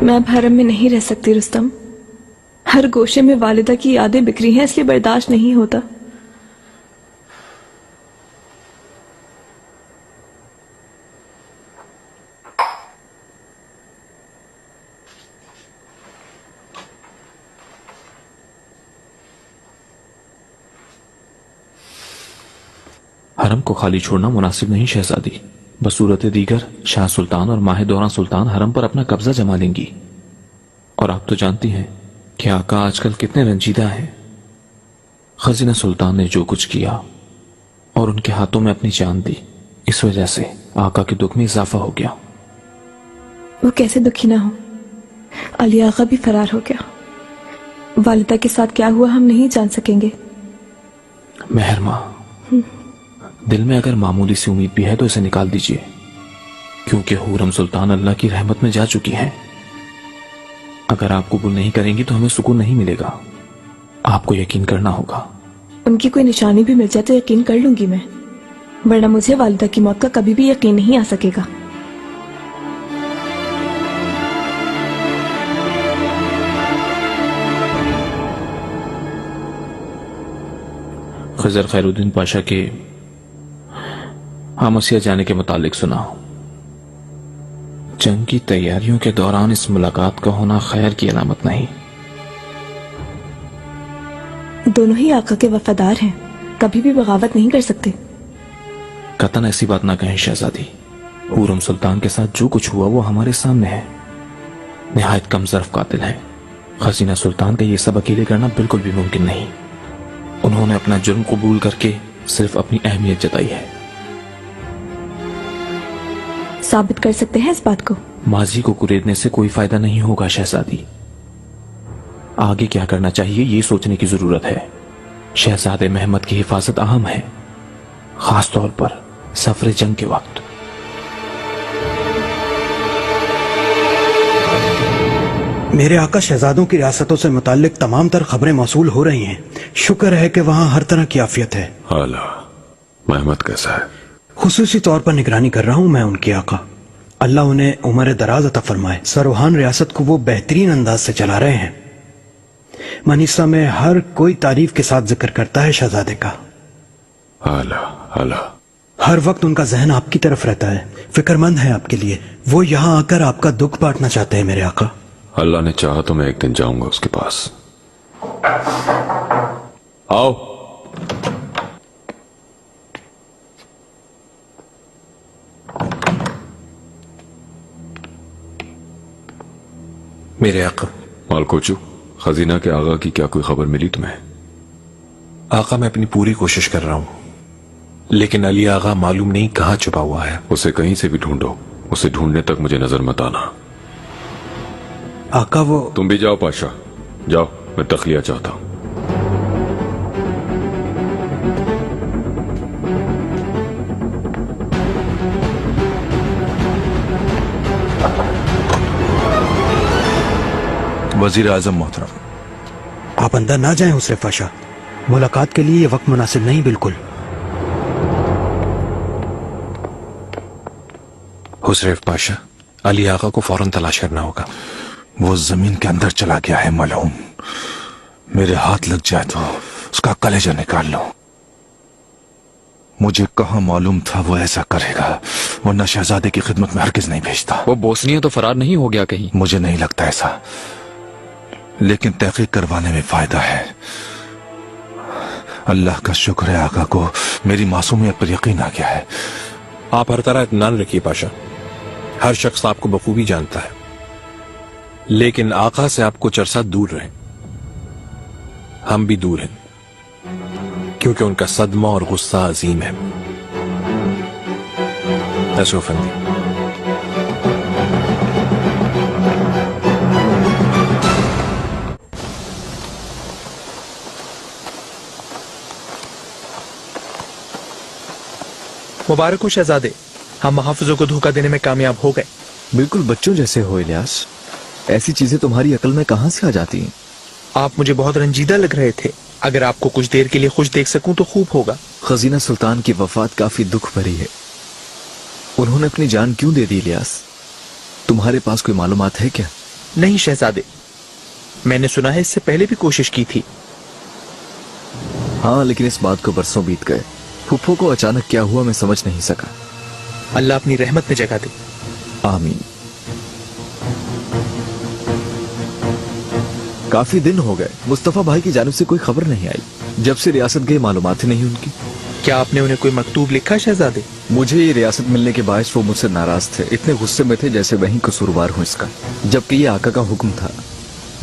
मैं अब हरम में नहीं रह सकती रुस्तम। हर गोशे में वालिदा की यादें बिखरी हैं, इसलिए बर्दाश्त नहीं होता। हरम को खाली छोड़ना मुनासिब नहीं शहजादी। बसूरत दीगर शाह सुल्तान और माह दौरान सुल्तान हरम पर अपना कब्जा जमा लेंगी। और आप तो जानती हैं कि आका आजकल कितने रंजीदा हैं। खजीना सुल्तान ने जो कुछ किया और उनके हाथों में अपनी जान दी, इस वजह से आका के दुख में इजाफा हो गया। वो कैसे दुखी ना हो? अली आका भी फरार हो गया। वालिदा के साथ क्या हुआ हम नहीं जान सकेंगे। मेहरमा, दिल में अगर मामूली सी उम्मीद भी है तो इसे निकाल दीजिए, क्योंकि हूरम सुल्तान अल्लाह की रहमत में जा चुकी हैं। अगर आप कबूल नहीं करेंगी तो हमें सुकून नहीं मिलेगा। आपको यकीन करना होगा। उनकी कोई निशानी भी मिल जाए तो यकीन कर लूंगी मैं, वरना मुझे वालिदा की मौत का कभी भी यकीन नहीं आ सकेगा। खजर खैरुद्दीन पाशा के हामसिया जाने के मुतालिक सुना। जंग की तैयारियों के दौरान इस मुलाकात का होना खैर की अलामत नहीं। दोनों ही आका के वफादार हैं, कभी भी बगावत नहीं कर सकते। कतन ऐसी बात ना कहें शहजादी। हूरम सुल्तान के साथ जो कुछ हुआ वो हमारे सामने है। निहायत कम ज़र्फ कातिल है। खजीना सुल्तान का ये सब अकेले करना बिल्कुल भी मुमकिन नहीं। उन्होंने अपना जुर्म कबूल करके सिर्फ अपनी अहमियत जताई है। साबित कर सकते हैं इस बात को? माजी को कुरेदने से कोई फायदा नहीं होगा शहजादी। आगे क्या करना चाहिए ये सोचने की जरूरत है। शहजादे महमद की हिफाजत अहम है, खास तौर पर सफर जंग के वक्त। मेरे आका शहजादों की रियासतों से मुताल्लिक तमाम तर खबरें मौसूल हो रही हैं। शुक्र है कि वहाँ हर तरह की आफियत है। आला, महमद कैसा है? खुसूसी तौर पर निगरानी कर रहा हूँ मैं उनके आका। अल्लाह उन्हें उम्र दराज अता फरमाए। सरोहान रियासत को वो बेहतरीन अंदाज से चला रहे हैं। मनीसा में हर कोई तारीफ के साथ जिक्र करता है शहजादे का। आला आला। हर वक्त उनका जहन आपकी तरफ रहता है, फिक्रमंद है आपके लिए। वो यहाँ आकर आपका दुख बांटना चाहते हैं मेरे आका। अल्लाह ने चाहा तो मैं एक दिन जाऊंगा उसके पास। आओ। मेरे आका। मालकोचू, खजीना के आगा की क्या कोई खबर मिली तुम्हें? आका, मैं अपनी पूरी कोशिश कर रहा हूं, लेकिन अली आगा मालूम नहीं कहां छुपा हुआ है। उसे कहीं से भी ढूंढो। उसे ढूंढने तक मुझे नजर मत आना। आका वो... तुम भी जाओ पाशा, जाओ, मैं तखलिया चाहता हूं। वजीर आजम मोहतरम। आप अंदर ना जाएं हुस्रे पाशा, मुलाकात के लिए ये वक्त मुनासिब नहीं बिल्कुल। हुस्रेफ पाशा, अली आगा को फौरन तलाश करना होगा। वो जमीन के अंदर चला गया है मलऊन। मेरे हाथ लग जाए तो उसका कलेजा निकाल लो। मुझे कहां मालूम था वो ऐसा करेगा, वरना शहजादे की खिदमत में हरगिज नहीं भेजता। वो बोस्निया तो फरार नहीं हो गया कहीं? मुझे नहीं लगता ऐसा, लेकिन तहकीक करवाने में फायदा है। अल्लाह का शुक्र है आका को मेरी मासूमियत पर यकीन आ गया है। आप हर तरह इत्मीनान रखिए पाशा। हर शख्स आपको बखूबी जानता है, लेकिन आका से आप कुछ अरसा दूर रहें। हम भी दूर हैं, क्योंकि उनका सदमा और गुस्सा अजीम है। ऐसोफंदी। मुबारक हो शहजादे, हम मुहाफिजों को धोखा देने में कामयाब हो गए। बिल्कुल बच्चों जैसे हो इलियास। ऐसी चीजें तुम्हारी अकल में कहां से आ जाती हैं? आप मुझे बहुत रंजीदा लग रहे थे। अगर आपको कुछ देर के लिए खुश देख सकूं तो खूब होगा। खजीना सुल्तान की वफात काफी दुख भरी है। उन्होंने अपनी जान क्यों दे दी इलियास? तुम्हारे पास कोई मालूमात है क्या? नहीं शहजादे, मैंने सुना है इससे पहले भी कोशिश की थी। हाँ, लेकिन इस बात को बरसों बीत गए। फुफ्फो को अचानक क्या हुआ मैं समझ नहीं सका। अल्लाह अपनी रहमत में जगह दे। आमीन। काफी दिन हो गए, मुस्तफा भाई की जानिब से कोई खबर नहीं आई। जब से रियासत गए मालूमात ही नहीं उनकी। क्या आपने उन्हें कोई मकतूब लिखा शहजादे? मुझे ये रियासत मिलने के बायस वो मुझसे नाराज थे, इतने गुस्से में थे जैसे वही कसूरवार हूँ इसका, जबकि ये आका का हुक्म था।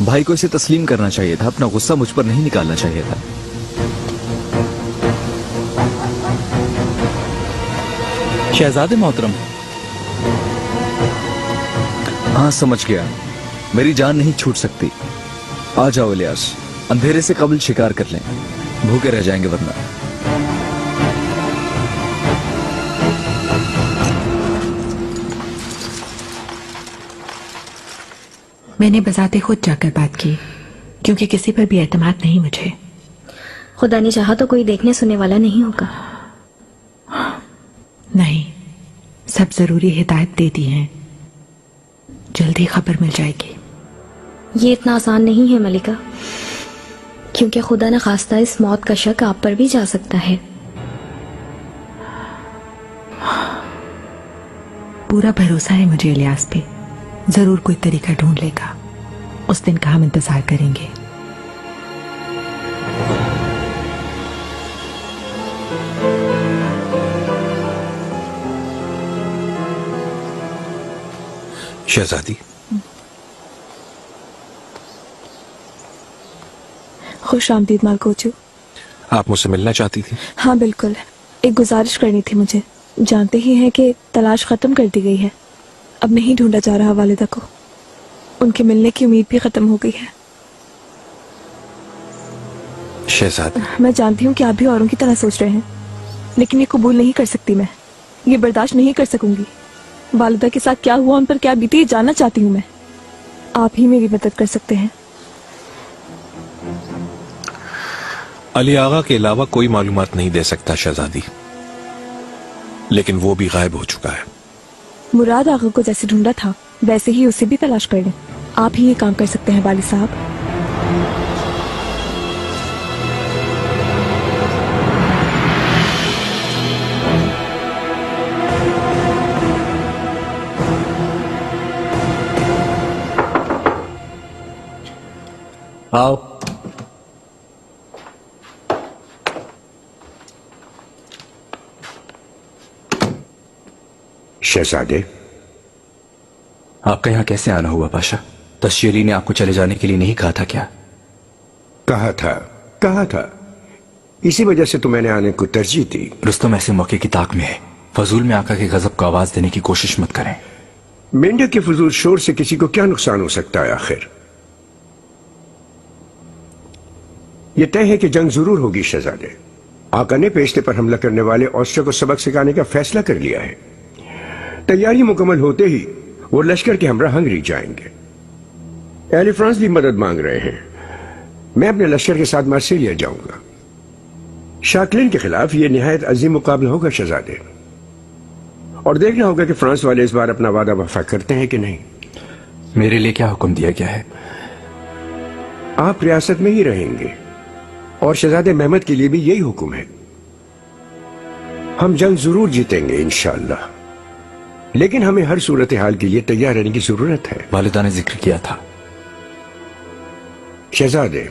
भाई को इसे तस्लीम करना चाहिए था, अपना गुस्सा मुझ पर नहीं निकालना चाहिए था। शहजादे मोहतरम, हाँ समझ गया, मेरी जान नहीं छूट सकती। आ जाओ इलियास, अंधेरे से कबल शिकार कर लें, भूखे रह जाएंगे वरना। मैंने बजाते खुद जाकर बात की, क्योंकि किसी पर भी एतमाद नहीं मुझे। खुदा ने चाहा तो कोई देखने सुनने वाला नहीं होगा। नहीं, सब जरूरी हिदायत दे दी हैं, जल्दी खबर मिल जाएगी। ये इतना आसान नहीं है मलिका, क्योंकि खुदा न खास्ता इस मौत का शक आप पर भी जा सकता है। पूरा भरोसा है मुझे इलियास पे, जरूर कोई तरीका ढूंढ लेगा। उस दिन का हम इंतजार करेंगे। शहजादी, खुश आमदीद मालकोचू। आप मुझसे मिलना चाहती थी? हाँ बिल्कुल, एक गुजारिश करनी थी मुझे। जानते ही हैं कि तलाश खत्म कर दी गई है, अब नहीं ढूंढा जा रहा वालिदा को। उनके मिलने की उम्मीद भी खत्म हो गई है। शहजादी, मैं जानती हूँ कि आप भी औरों की तरह सोच रहे हैं, लेकिन ये कबूल नहीं कर सकती। मैं ये बर्दाश्त नहीं कर सकूंगी। वालिदा के साथ क्या हुआ, उन पर क्या बीती, ये जानना चाहती हूँ मैं। आप ही मेरी मदद कर सकते हैं। अली आगा के अलावा कोई मालूमात नहीं दे सकता शहजादी, लेकिन वो भी गायब हो चुका है। मुराद आगा को जैसे ढूंढा था वैसे ही उसे भी तलाश कर लें। आप ही ये काम कर सकते हैं वाली साहब। आओ। शहजादे, आपका यहाँ कैसे आना हुआ पाशा? तश्यरी ने आपको चले जाने के लिए नहीं कहा था क्या? कहा था। इसी वजह से तो मैंने आने को तरजीह दी। रुस्तम ऐसे मौके की ताक में है, फजूल में आका के गजब को आवाज देने की कोशिश मत करें। मेंढक के फजूल शोर से किसी को क्या नुकसान हो सकता है? आखिर यह तय है कि जंग जरूर होगी शहजादे। आका ने पेशते पर हमला करने वाले ऑस्ट्रिया को सबक सिखाने का फैसला कर लिया है। तैयारी मुकम्मल होते ही वो लश्कर के हमरा हंगरी जाएंगे। एली फ्रांस भी मदद मांग रहे हैं। मैं अपने लश्कर के साथ मार्सिलिया जाऊंगा। शाकलिन के खिलाफ यह निहायत अजीम मुकाबला होगा शहजादे, और देखना होगा कि फ्रांस वाले इस बार अपना वादा वफा करते हैं कि नहीं। मेरे लिए क्या हुक्म दिया गया है? आप रियासत में ही रहेंगे, और शहजादे महमद के लिए भी यही हुक्म है। हम जंग जरूर जीतेंगे इंशाअल्लाह, लेकिन हमें हर सूरत हाल के लिए तैयार रहने की जरूरत है। वालिदा ने जिक्र किया था। शहजादे,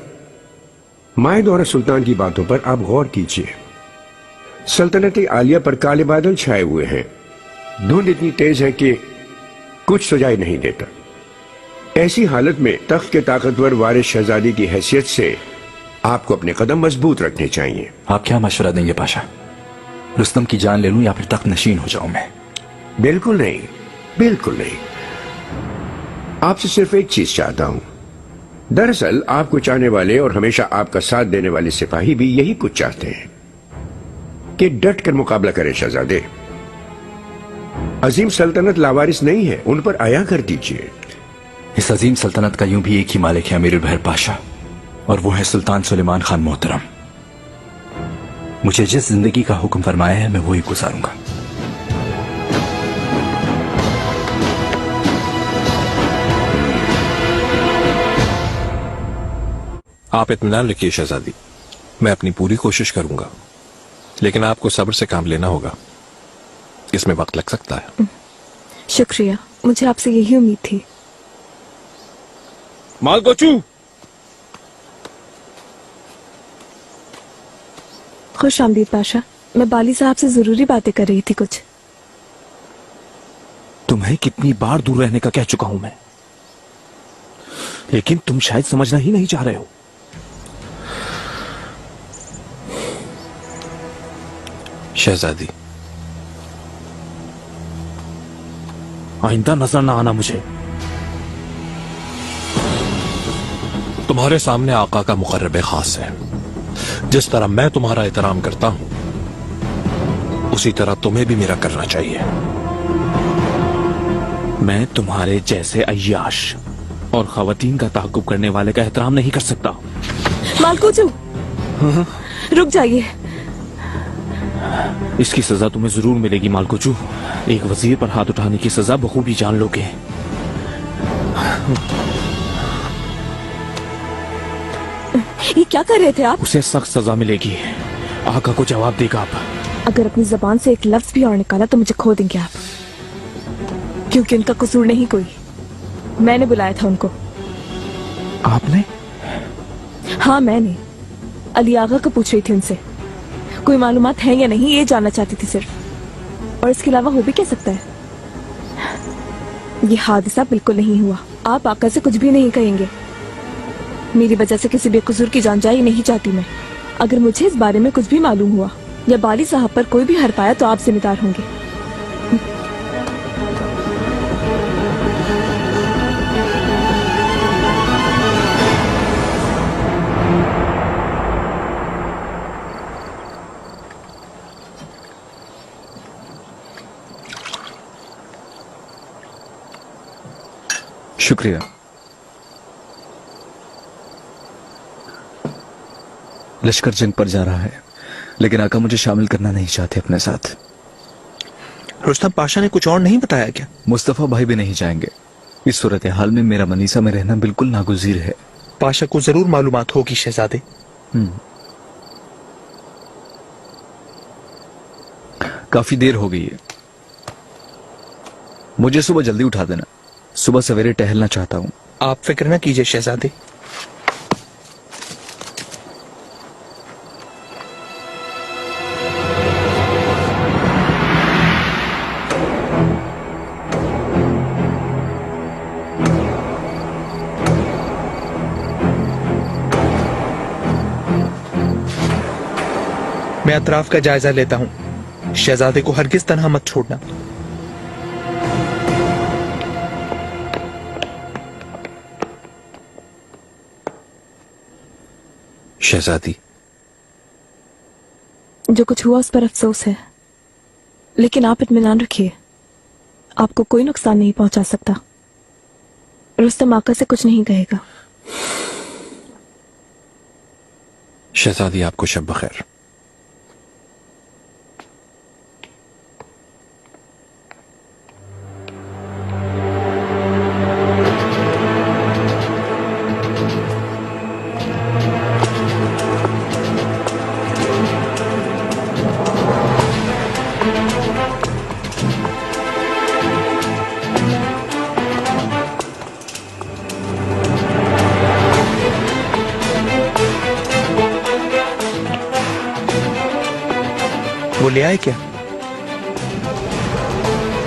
माए दौरा सुल्तान की बातों पर आप गौर कीजिए। सल्तनत आलिया पर काले बादल छाए हुए हैं। धुंध इतनी तेज है कि कुछ सुझाई नहीं देता। ऐसी हालत में तख्त के ताकतवर वारिस शहजादी की हैसियत से आपको अपने कदम मजबूत रखने चाहिए। आप क्या मशवरा देंगे पाशा? रुस्तम की जान ले लूं या फिर तख्त नशीन हो जाऊं मैं? बिल्कुल नहीं, बिल्कुल नहीं। आपसे सिर्फ एक चीज चाहता हूं। दरअसल आपको चाहने वाले और हमेशा आपका साथ देने वाले सिपाही भी यही कुछ चाहते हैं कि डट कर मुकाबला करें शहजादे। अजीम सल्तनत लावारिस नहीं है, उन पर आया कर दीजिए। इस अजीम सल्तनत का यूं भी एक ही मालिक है, अमीरुल बहर पाशा, और वो है सुल्तान सुलेमान खान मोहतरम। मुझे जिस जिंदगी का हुक्म फरमाया है मैं वही गुजारूंगा। आप इत्मीनान रखिए शहजादी, मैं अपनी पूरी कोशिश करूंगा, लेकिन आपको सब्र से काम लेना होगा, इसमें वक्त लग सकता है। शुक्रिया, मुझे आपसे यही उम्मीद थी। मालकोचू, खुश आमदीद पाशा, मैं बाली साहब से जरूरी बातें कर रही थी कुछ। तुम्हें कितनी बार दूर रहने का कह चुका हूं मैं, लेकिन तुम शायद समझना ही नहीं चाह रहे हो। शहजादी, आइंदा नजर ना आना मुझे। तुम्हारे सामने आका का मुकर्रब खास है। जिस तरह मैं तुम्हारा एहतराम करता हूं, उसी तरह तुम्हें भी मेरा करना चाहिए। मैं तुम्हारे जैसे अय्याश और खवातीन का ताक़ुब करने वाले का एहतराम नहीं कर सकता। मालकोचू, रुक जाइए। इसकी सजा तुम्हें जरूर मिलेगी मालकोचू। एक वजीर पर हाथ उठाने की सजा बखूबी जान लोगे। ये क्या कर रहे थे आप? उसे सख्त सजा मिलेगी। आका को जवाब देगा आप। अगर अपनी जबान से एक लफ्ज भी और निकाला तो मुझे खो देंगे आप, क्योंकि उनका कसूर नहीं कोई। मैंने बुलाया था उनको। आपने? हाँ मैंने। अली आगा को पूछ रही थी उनसे, कोई मालूमात है या नहीं, ये जानना चाहती थी सिर्फ। और इसके अलावा हो भी क्या सकता है? ये हादसा बिल्कुल नहीं हुआ। आप आका से कुछ भी नहीं कहेंगे। मेरी वजह से किसी बेकसूर की जान जाए नहीं चाहती मैं। अगर मुझे इस बारे में कुछ भी मालूम हुआ या बाली साहब पर कोई भी हर पाया तो आप जिम्मेदार होंगे। शुक्रिया। लश्कर जंग पर जा रहा है, लेकिन आका मुझे शामिल करना नहीं चाहते अपने साथ। रुस्तम पाशा ने कुछ और नहीं बताया क्या? मुस्तफा भाई भी नहीं जाएंगे। इस सूरत हाल में मेरा मनीसा में रहना बिल्कुल नागुज़ीर है। पाशा को जरूर मालूमात होगी शहजादे। काफी देर हो गई है, मुझे सुबह जल्दी उठा देना। सुबह सवेरे टहलना चाहता हूँ। आप फिक्र न कीजिए शहजादे। मैं अतराफ का जायजा लेता हूँ। शहजादे को हरगिज तन्हा मत छोड़ना। शहजादी, जो कुछ हुआ उस पर अफसोस है, लेकिन आप इत्मीनान रखिए, आपको कोई नुकसान नहीं पहुंचा सकता। रुस्तम आका से कुछ नहीं कहेगा। शहजादी, आपको शब बखैर। वो ले आए क्या?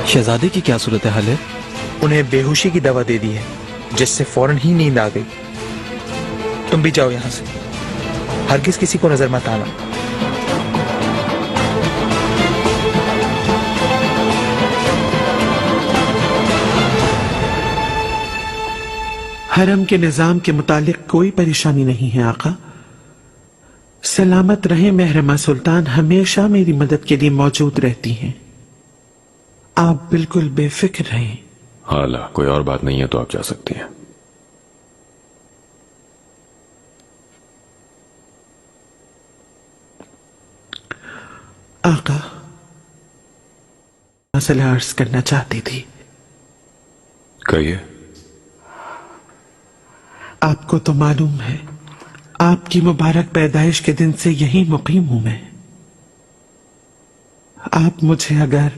शहजादे की क्या सूरत हाल है? उन्हें बेहोशी की दवा दे दी है, जिससे फौरन ही नींद आ गई। तुम भी जाओ यहां से, हरगिज किसी को नजर मत आना। हरम के निजाम के मुतालिक कोई परेशानी नहीं है आका। सलामत रहे महरमा सुल्तान हमेशा मेरी मदद के लिए मौजूद रहती हैं। आप बिल्कुल बेफिक्र रहें। हाला, कोई और बात नहीं है तो आप जा सकती हैं। आका, मसला अर्ज करना चाहती थी। कहिए। आपको तो मालूम है आपकी मुबारक पैदाइश के दिन से यहीं मुकीम हूं मैं। आप मुझे अगर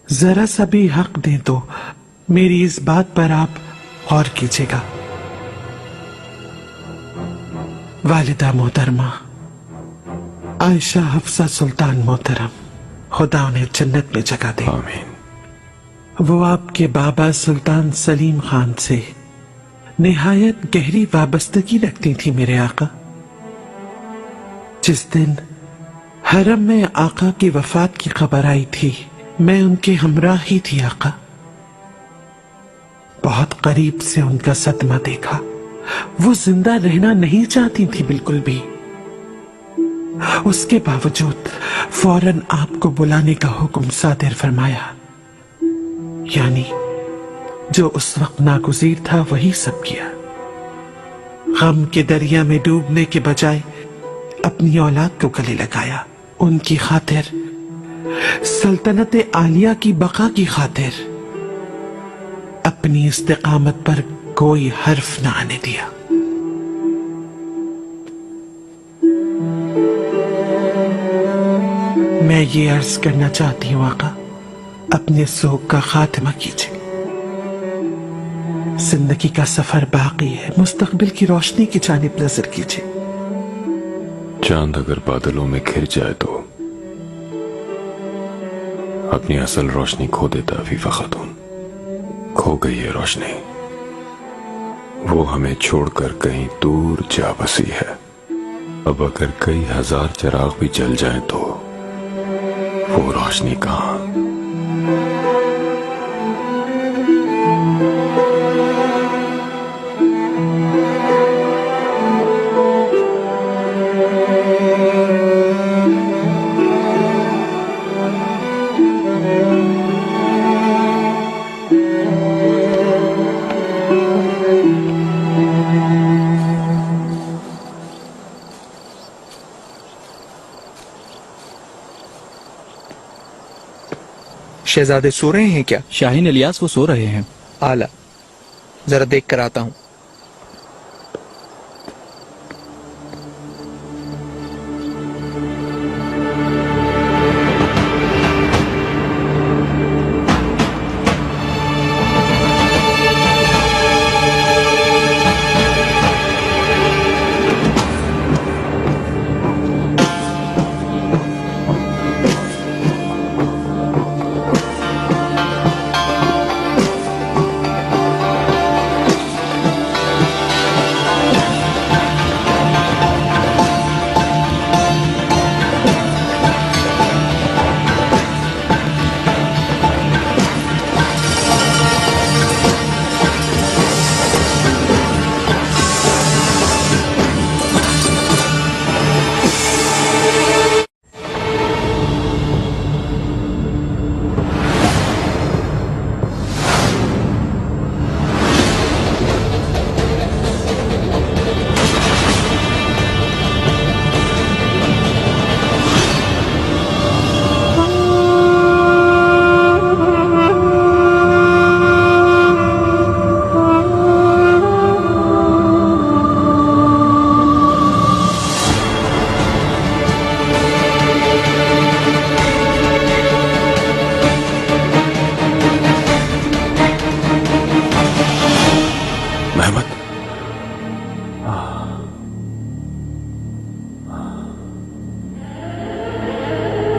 जरा सा भी हक दें तो मेरी इस बात पर आप गौर कीजिएगा। वालिदा मोहतरमा आयशा हफ्सा सुल्तान मोहतरम, खुदा उन्हें जन्नत में जगह दे। आमीन। वो आपके बाबा सुल्तान सलीम खान से निहायत गहरी वाबस्तगी रखती थी मेरे आका। जिस दिन हरम में आका की वफात की खबर आई थी, मैं उनके हमराह ही थी आका। बहुत करीब से उनका सदमा देखा। वो जिंदा रहना नहीं चाहती थी बिल्कुल भी। उसके बावजूद फौरन आपको बुलाने का हुक्म सादिर फरमाया। यानी जो उस वक्त नागुज़ीर था वही सब किया। गम के दरिया में डूबने के बजाय अपनी औलाद को गले लगाया। उनकी खातिर, सल्तनत आलिया की बका की खातिर अपनी इस्तिकामत पर कोई हर्फ न आने दिया। मैं ये अर्ज करना चाहती हूँ आका, अपने सोग का खात्मा कीजिए। जिंदगी का सफर बाकी है, मुस्तकबिल की रोशनी की जानिब नजर कीजिए। चांद अगर बादलों में घिर जाए तो अपनी असल रोशनी खो देता फीफा खातून। खो गई है रोशनी, वो हमें छोड़कर कहीं दूर जा बसी है। अब अगर कई हजार चिराग भी जल जाएं तो वो रोशनी कहां? शहजादे सो रहे हैं क्या? शाहीन इलियास वो सो रहे हैं। आला, जरा देख कर आता हूं।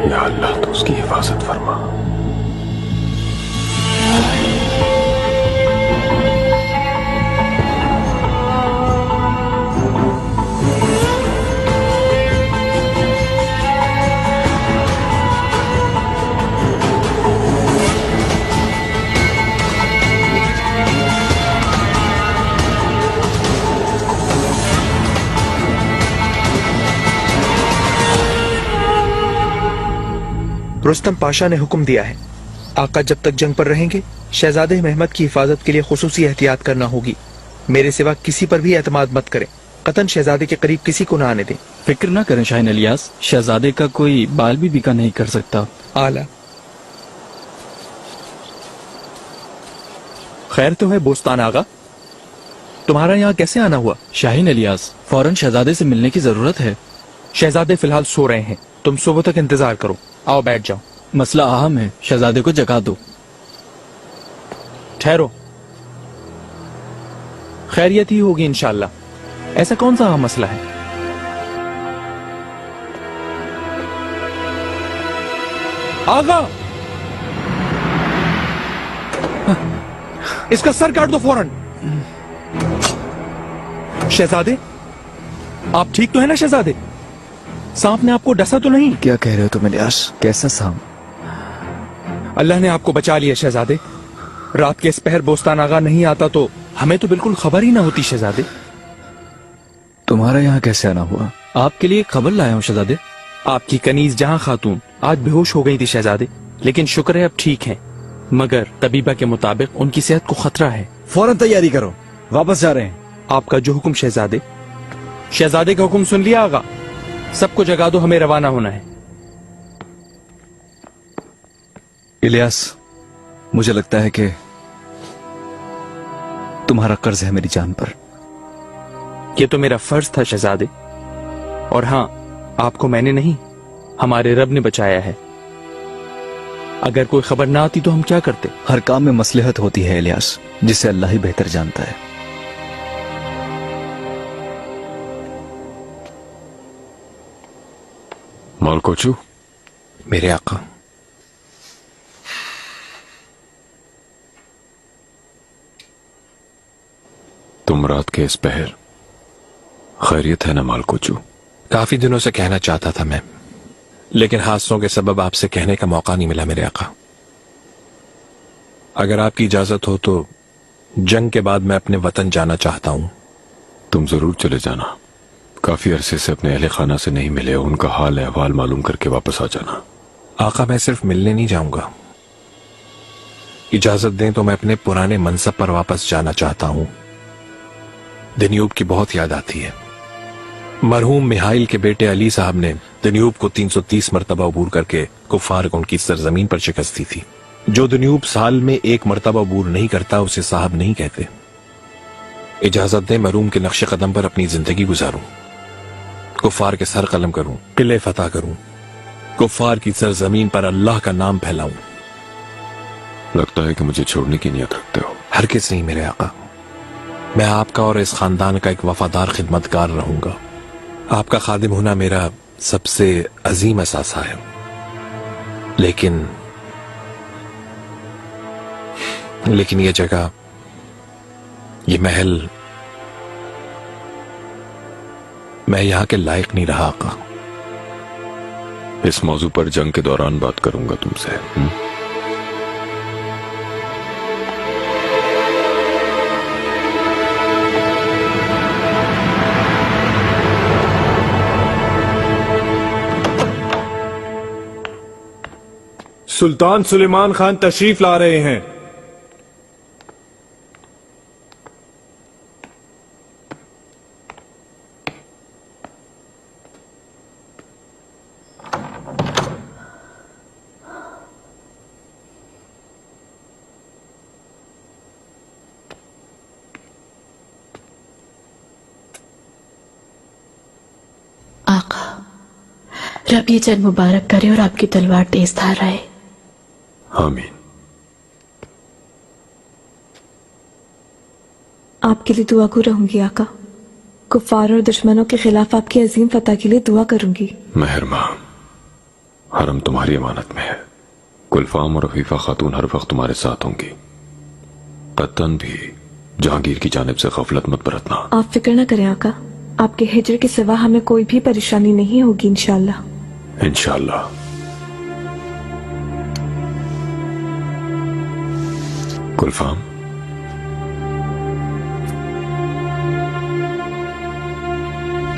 या अल्लाह तो उसकी हिफाजत फरमा। रुस्तम पाशा ने हुक्म दिया है, आका जब तक जंग पर रहेंगे शहजादे महमद की हिफाजत के लिए खुसूसी एहतियात करना होगी। मेरे सिवा किसी पर भी एतमाद मत करें, कतन शहजादे के करीब किसी को ना आने दें। फिक्र ना करें शाहीन इलियास, शहजादे का कोई बाल भी बिका नहीं कर सकता। आला। खैर तो है बोस्तान आगा? تمہارا یہاں کیسے آنا ہوا؟ شاہین الیاس، فوراً شہزادے سے ملنے کی ضرورت ہے. شہزادے فی الحال سو رہے ہیں، تم صبح تک انتظار کرو. آؤ بیٹھ جاؤ. مسئلہ اہم ہے، شہزادے کو جگا دو. ٹھہرو، خیریت ہی ہوگی انشاءاللہ. ایسا کون سا اہم مسئلہ ہے؟ آغا، اس کا سر کاٹ دو فوراً. شہزادے، آپ ٹھیک تو ہے نا شہزادے؟ سانپ نے آپ کو ڈسا تو نہیں؟ کیا کہہ رہے ہو تم الیاس؟ کیسا سام؟ اللہ نے آپ کو بچا لیا شہزادے. رات کے اس پہر بوستان آغا نہیں آتا تو ہمیں تو بالکل خبر ہی نہ ہوتی شہزادے. تمہارا یہاں کیسے آنا ہوا؟ آپ کے لیے ایک خبر لایا ہوں شہزادے. آپ کی کنیز جہاں خاتون آج بے ہوش ہو گئی تھی شہزادے، لیکن شکر ہے اب ٹھیک ہیں، مگر طبیبہ کے مطابق ان کی صحت کو خطرہ ہے. فوراً تیاری کرو، واپس جا رہے ہیں. آپ کا جو حکم شہزادے. شہزادے کا حکم سن لیا آغا، سب کو جگا دو، ہمیں روانہ ہونا ہے. الیاس، مجھے لگتا ہے کہ تمہارا قرض ہے میری جان پر. یہ تو میرا فرض تھا شہزادے، اور ہاں، آپ کو میں نے نہیں، ہمارے رب نے بچایا ہے. اگر کوئی خبر نہ آتی تو ہم کیا کرتے؟ ہر کام میں مصلحت ہوتی ہے الیاس، جسے اللہ ہی بہتر جانتا ہے. مالکوچو، میرے آقا. تم رات کے اس پہر خیریت ہے نا مالکوچو؟ کافی دنوں سے کہنا چاہتا تھا میں، لیکن حادثوں کے سبب آپ سے کہنے کا موقع نہیں ملا میرے آقا. اگر آپ کی اجازت ہو تو جنگ کے بعد میں اپنے وطن جانا چاہتا ہوں. تم ضرور چلے جانا. کافی عرصے سے اپنے اہل خانہ سے نہیں ملے، ان کا حال احوال معلوم کر کے واپس آ جانا. آقا، میں صرف ملنے نہیں جاؤں گا. اجازت دیں تو میں اپنے پرانے منصب پر واپس جانا چاہتا ہوں. دنیوب کی بہت یاد آتی ہے. مرحوم میحائل کے بیٹے علی صاحب نے دنیوب کو 330 مرتبہ عبور کر کے کفار کو ان کی سرزمین پر شکست دی تھی. جو دنیوب سال میں ایک مرتبہ عبور نہیں کرتا اسے صاحب نہیں کہتے. اجازت دیں مرحوم کے نقش قدم پر اپنی زندگی گزاروں، کفار کے سر قلم کروں، قلعے فتح کروں، کفار کی سرزمین پر اللہ کا نام پھیلاؤں. لگتا ہے کہ مجھے چھوڑنے کی نیت رکھتے ہو. ہرگز نہیں میرے آقا. میں آپ کا اور اس خاندان کا ایک وفادار خدمتگار رہوں گا. آپ کا خادم ہونا میرا سب سے عظیم اثاثہ ہے. لیکن یہ جگہ، یہ محل، میں یہاں کے لائق نہیں رہا آقا. اس موضوع پر جنگ کے دوران بات کروں گا تم سے. سلطان سلیمان خان تشریف لا رہے ہیں. آقا، رب یہ جنگ مبارک کرے اور آپ کی تلوار تیز دھار آئے. آمین. آپ کے لیے دعا گو رہوں گی آقا. کفار اور دشمنوں کے خلاف آپ کی عظیم فتح کے لیے دعا کروں گی. مہرماں، حرم تمہاری امانت میں ہے. گلفام اور عفیفہ خاتون ہر وقت تمہارے ساتھ ہوں گی. قطن بھی جہانگیر کی جانب سے غفلت مت برتنا. آپ فکر نہ کریں آقا، آپ کے ہجر کے سوا ہمیں کوئی بھی پریشانی نہیں ہوگی انشاءاللہ. انشاءاللہ. گلفام،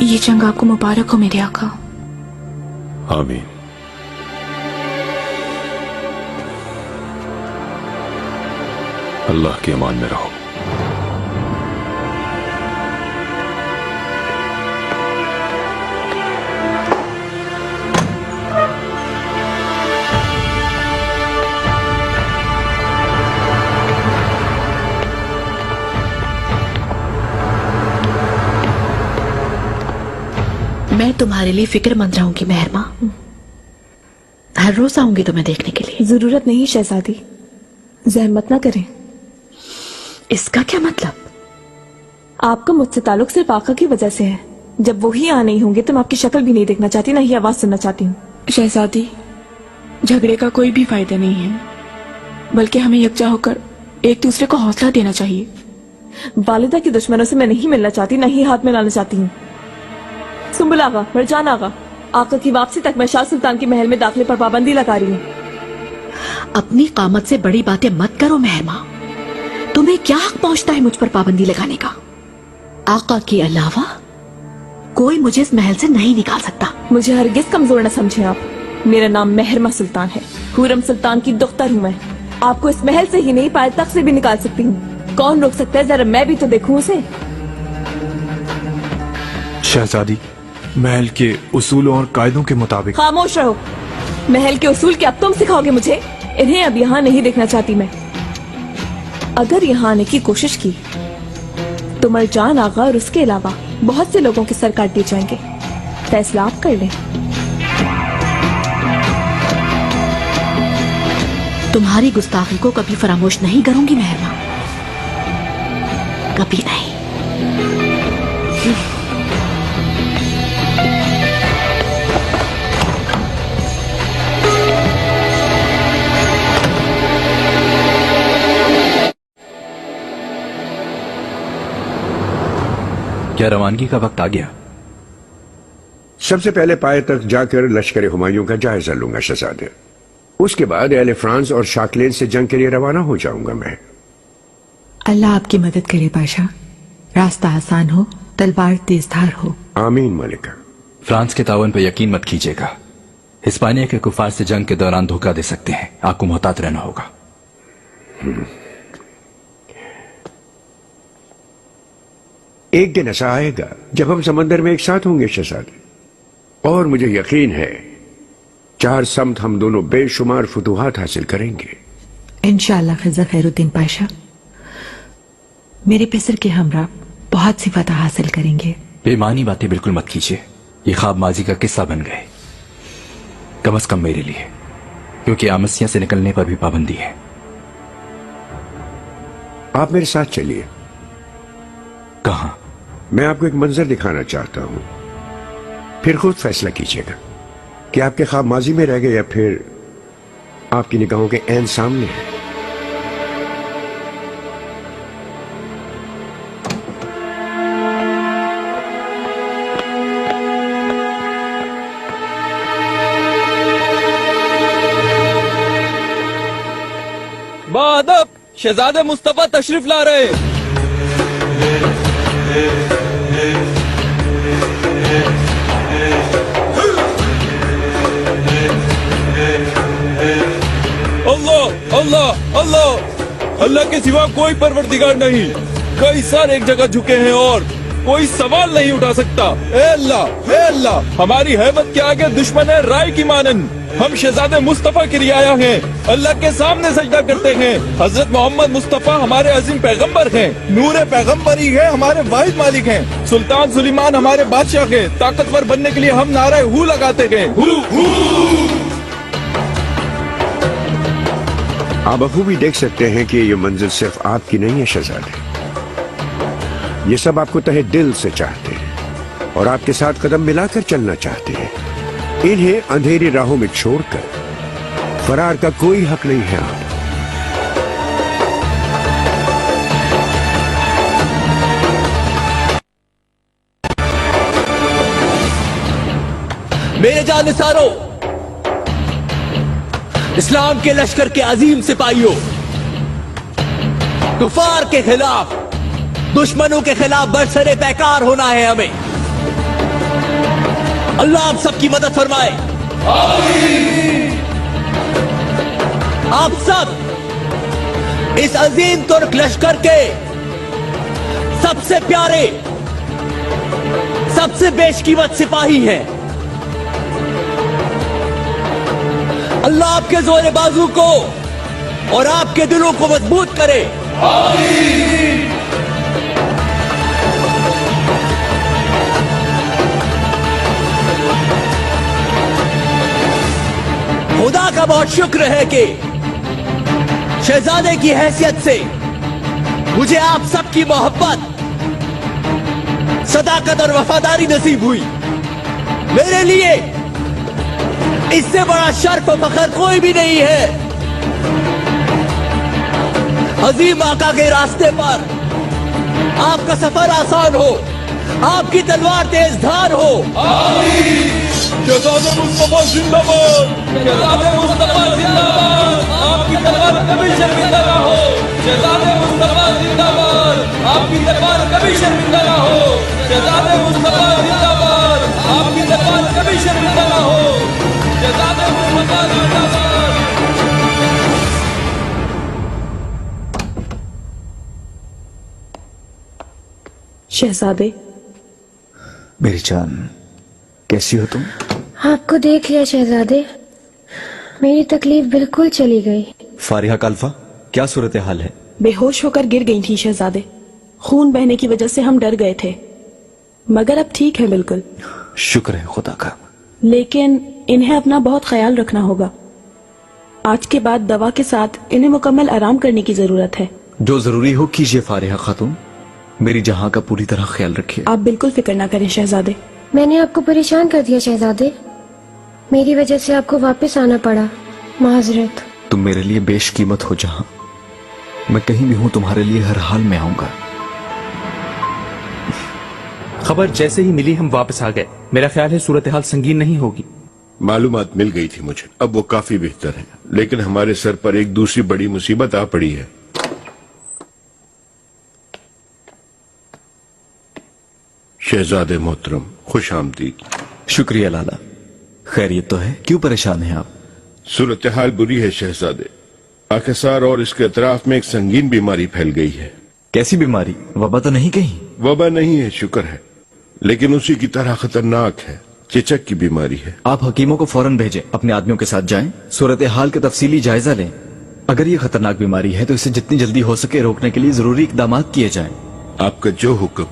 یہ جنگ آپ کو مبارک ہو میرے آقا. آمین. اللہ کی امان میں رہو. मैं तुम्हारे लिए फिक्रमंद रहूंगी मेहरमा। हर रोज आऊंगी तुम्हें देखने के लिए। जरूरत नहीं शहजादी, जहमत ना करें। इसका क्या मतलब? आपका मुझसे ताल्लुक सिर्फ आका की वजह से है। जब वो ही यहाँ नहीं होंगे तो मैं आपकी शक्ल भी नहीं देखना चाहती, ना ही आवाज सुनना चाहती हूँ। शहजादी, झगड़े का कोई भी फायदा नहीं है, बल्कि हमें यकजा होकर एक दूसरे को हौसला देना चाहिए। वालिदा की दुश्मनों से मैं नहीं मिलना चाहती, ना ही हाथ में लाना चाहती हूँ। सुंबुल आगा, मरजान आगा, आका की वापसी तक मैं शाह सुल्तान के महल में दाखिले पर पाबंदी लगा रही हूँ। अपनी कामत से बड़ी बातें मत करो मेहरमा। तुम्हें क्या हक पहुंचता है मुझ पर पाबंदी लगाने का? आका के अलावा कोई मुझे इस महल से नहीं निकाल सकता। मुझे हरगिज कमजोर न समझें आप। मेरा नाम मेहरमा सुल्तान है, हुरम सुल्तान की दुख्तर हूँ मैं। आपको इस महल से ही नहीं, पाए तख्त से भी निकाल सकती हूँ। कौन रोक सकता है? जरा मैं भी तो देखूं उसे। शहजादी, महल के उसूलों और कायदों के मुताबिक। खामोश रहो। महल के उसूल क्या अब तुम सिखाओगे मुझे? इन्हें अब यहाँ नहीं देखना चाहती मैं। अगर यहाँ आने की कोशिश की तो मरजान आगा और उसके अलावा बहुत से लोगों के सर काट दिए जाएंगे। फैसला आप कर लें। तुम्हारी गुस्ताखी को कभी फरामोश नहीं करूंगी मेहरमा, कभी नहीं। क्या रवानगी का वक्त आ गया? सबसे पहले पाए तक जाकर लश्कर हुमायूं का जायजा लूंगा शहजादे। उसके बाद एल फ्रांस और शाकलेन से जंग के लिए रवाना हो जाऊंगा मैं। अल्लाह आपकी मदद करे बादशाह। रास्ता आसान हो, तलवार तेजधार हो। आमीन मलिका। फ्रांस के तावन पर यकीन मत कीजिएगा। हिस्पानिया के कुफार से जंग के दौरान धोखा दे सकते हैं। आपको मोहतात रहना होगा। एक दिन ऐसा आएगा जब हम समंदर में एक साथ होंगे शहजादे, और मुझे यकीन है 4 समत हम दोनों बेशुमार फतूहात हासिल करेंगे इंशाअल्लाह। खिज़र खैरुद्दीन पाशा, मेरे पेसर के हमरा बहुत सी फतह हासिल करेंगे। बेमानी बातें बिल्कुल मत कीजिए। ये ख्वाब माजी का किस्सा बन गए, कम से कम मेरे लिए, क्योंकि आमसिया से निकलने पर भी पाबंदी है। आप मेरे साथ चलिए। कहां? मैं आपको एक मंजर दिखाना चाहता हूं, फिर खुद फैसला कीजिएगा कि आपके ख्वाब माजी में रह गए या फिर आपकी निगाहों के ऐन सामने है। बादब, शहजादे मुस्तफा तशरीफ ला रहे हैं। अल्लाह अल्लाह अल्लाह, अल्लाह के सिवा कोई परवरदिगार नहीं। कई सारे एक जगह झुके हैं और कोई सवाल नहीं उठा सकता। ए अल्लाह, हमारी हैबत के आगे दुश्मन है राय की मानन। हम शहजादे मुस्तफा की रियाया हैं, अल्लाह के सामने सजदा करते हैं। हजरत मोहम्मद मुस्तफा हमारे अजीम पैगंबर हैं, नूरे पैगंबरी है हमारे वाहिद मालिक हैं। सुल्तान सुलेमान हमारे बादशाह हैं। ताकतवर बनने के लिए हम नारे हू लगाते हैं। आप बखूबी देख सकते हैं कि ये मंजिल सिर्फ आपकी नहीं है शहजादे। ये सब आपको तहे दिल से चाहते हैं और आपके साथ कदम मिलाकर चलना चाहते हैं। इन्हें अंधेरी राहों में छोड़कर फरार का कोई हक नहीं है। आप मेरे जानिसारों, इस्लाम के लश्कर के अजीम सिपाहियों, कुफार के खिलाफ, दुश्मनों के खिलाफ बरसरे पैकार होना है हमें। अल्लाह आप सबकी मदद फरमाए। आप सब इस अजीम तुर्क लश्कर के सबसे प्यारे, सबसे बेशकीमत सिपाही हैं। अल्लाह आपके जोरे बाजू को और आपके दिलों को मजबूत करे। खुदा का बहुत शुक्र है कि शहजादे की हैसियत से मुझे आप सबकी मोहब्बत, सदाकत और वफादारी नसीब हुई। मेरे लिए इससे बड़ा शर्फ और फखर कोई भी नहीं है। अजीम आका के रास्ते पर आपका सफर आसान हो, आपकी तलवार तेज धार हो। शहजादे मुस्तफा जिंदाबाद, शहजादे मुस्तफा जिंदाबाद, आपकी तलवार कभी शर्मिंदा ना हो। शहजादे मुस्तफा जिंदाबाद, आपकी तलवार कभी शर्मिंदा ना हो। शहजादे मुस्तफा जिंदाबाद, आपकी तलवार कभी शर्मिंदा ना हो। शहजादे मुस्तफा जिंदाबाद। शहजादे, मेरी जान, कैसी हो तुम? आपको देख लिया शहजादे, मेरी तकलीफ बिल्कुल चली गई। फारिहा काल्फा, क्या सूरत हाल है? बेहोश होकर गिर गई थी शहजादे। खून बहने की वजह से हम डर गए थे, मगर अब ठीक है बिल्कुल। शुक्र है खुदा का। लेकिन इन्हें अपना बहुत ख्याल रखना होगा। आज के बाद दवा के साथ इन्हें मुकम्मल आराम करने की जरूरत है। जो जरूरी हो कीजिए फारिहा खातून, मेरी जहां का पूरी तरह ख्याल रखिए। आप बिल्कुल फिक्र ना करें शहजादे। मैंने आपको परेशान कर दिया शहजादे, मेरी वजह से आपको वापस आना पड़ा, माजरत। तुम मेरे लिए बेशकीमत हो जहां, मैं कहीं भी हूं तुम्हारे लिए हर हाल में आऊंगा। खबर जैसे ही मिली हम वापस आ गए। मेरा ख्याल है सूरत हाल संगीन नहीं होगी। मालूमात मिल गई थी मुझे, अब वो काफी बेहतर है, लेकिन हमारे सर पर एक दूसरी बड़ी मुसीबत आ पड़ी है। शहजादे मोहतरम, खुश आमदीद। शुक्रिया लाला। खैरियत तो है? क्यों परेशान हैं आप? सूरत हाल बुरी है शहजादे। आखिसार और इसके अतराफ में एक संगीन बीमारी फैल गई है। कैसी बीमारी? वबा तो नहीं कहीं? वबा नहीं है, शुक्र है, लेकिन उसी की तरह खतरनाक है। चेचक की बीमारी है। आप हकीमों को फौरन भेजें, अपने आदमियों के साथ जाएं, सूरत हाल का तफसीली जायजा लें। अगर ये खतरनाक बीमारी है तो इसे जितनी जल्दी हो सके रोकने के लिए जरूरी इकदाम किए जाएं। आपका जो हुक्म।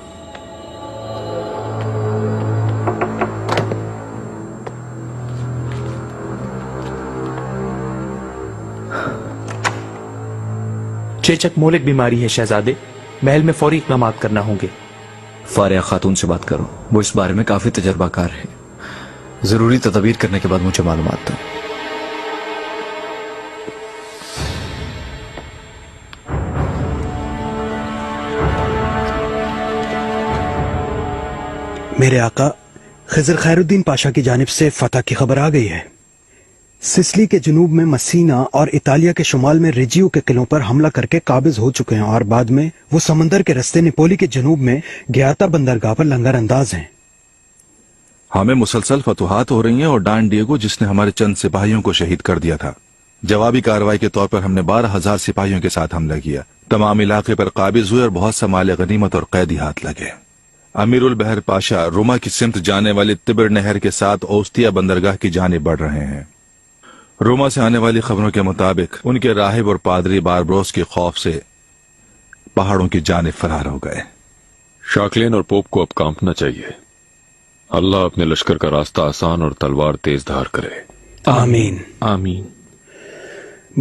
चेचक मोलिक बीमारी है शहजादे, महल में फौरी इकदाम करना होंगे। फारिया खातून से बात करो, वो इस बारे में काफी तजर्बाकार है। जरूरी तदबीर करने के बाद मुझे मालूमात दो। मेरे आका खिजर खैरुद्दीन पाशा की जानिब से फतह की खबर आ गई है। सिसली के जुनूब में मसीना और इतालिया के शुमाल में रिजियो के किलों पर हमला करके काबिज हो चुके हैं और बाद में वो समंदर के रस्ते निपोली के जुनूब में ग्याता बंदरगाह पर लंगर अंदाज हैं। हमें मुसलसल फतुहात हो रही हैं और डान डिएगो जिसने हमारे चंद सिपाहियों को शहीद कर दिया था, जवाबी कार्रवाई के तौर पर हमने 12,000 सिपाहियों के साथ हमला किया। तमाम इलाके पर काबिज हुए और बहुत सा माल गनीमत और कैदी हाथ लगे। अमीरुल बहर पाशा रोमा की सिमत जाने वाली तिबर नहर के साथ ओस्तिया बंदरगाह की जानिब बढ़ रहे हैं। रोमा से आने वाली खबरों के मुताबिक उनके राहिब और पादरी बारब्रोस के खौफ से पहाड़ों की जानिब फरार हो गए। शाकलेन और पोप को अब कांपना चाहिए। अल्लाह अपने लश्कर का रास्ता आसान और तलवार तेज धार करे। आमीन आमीन।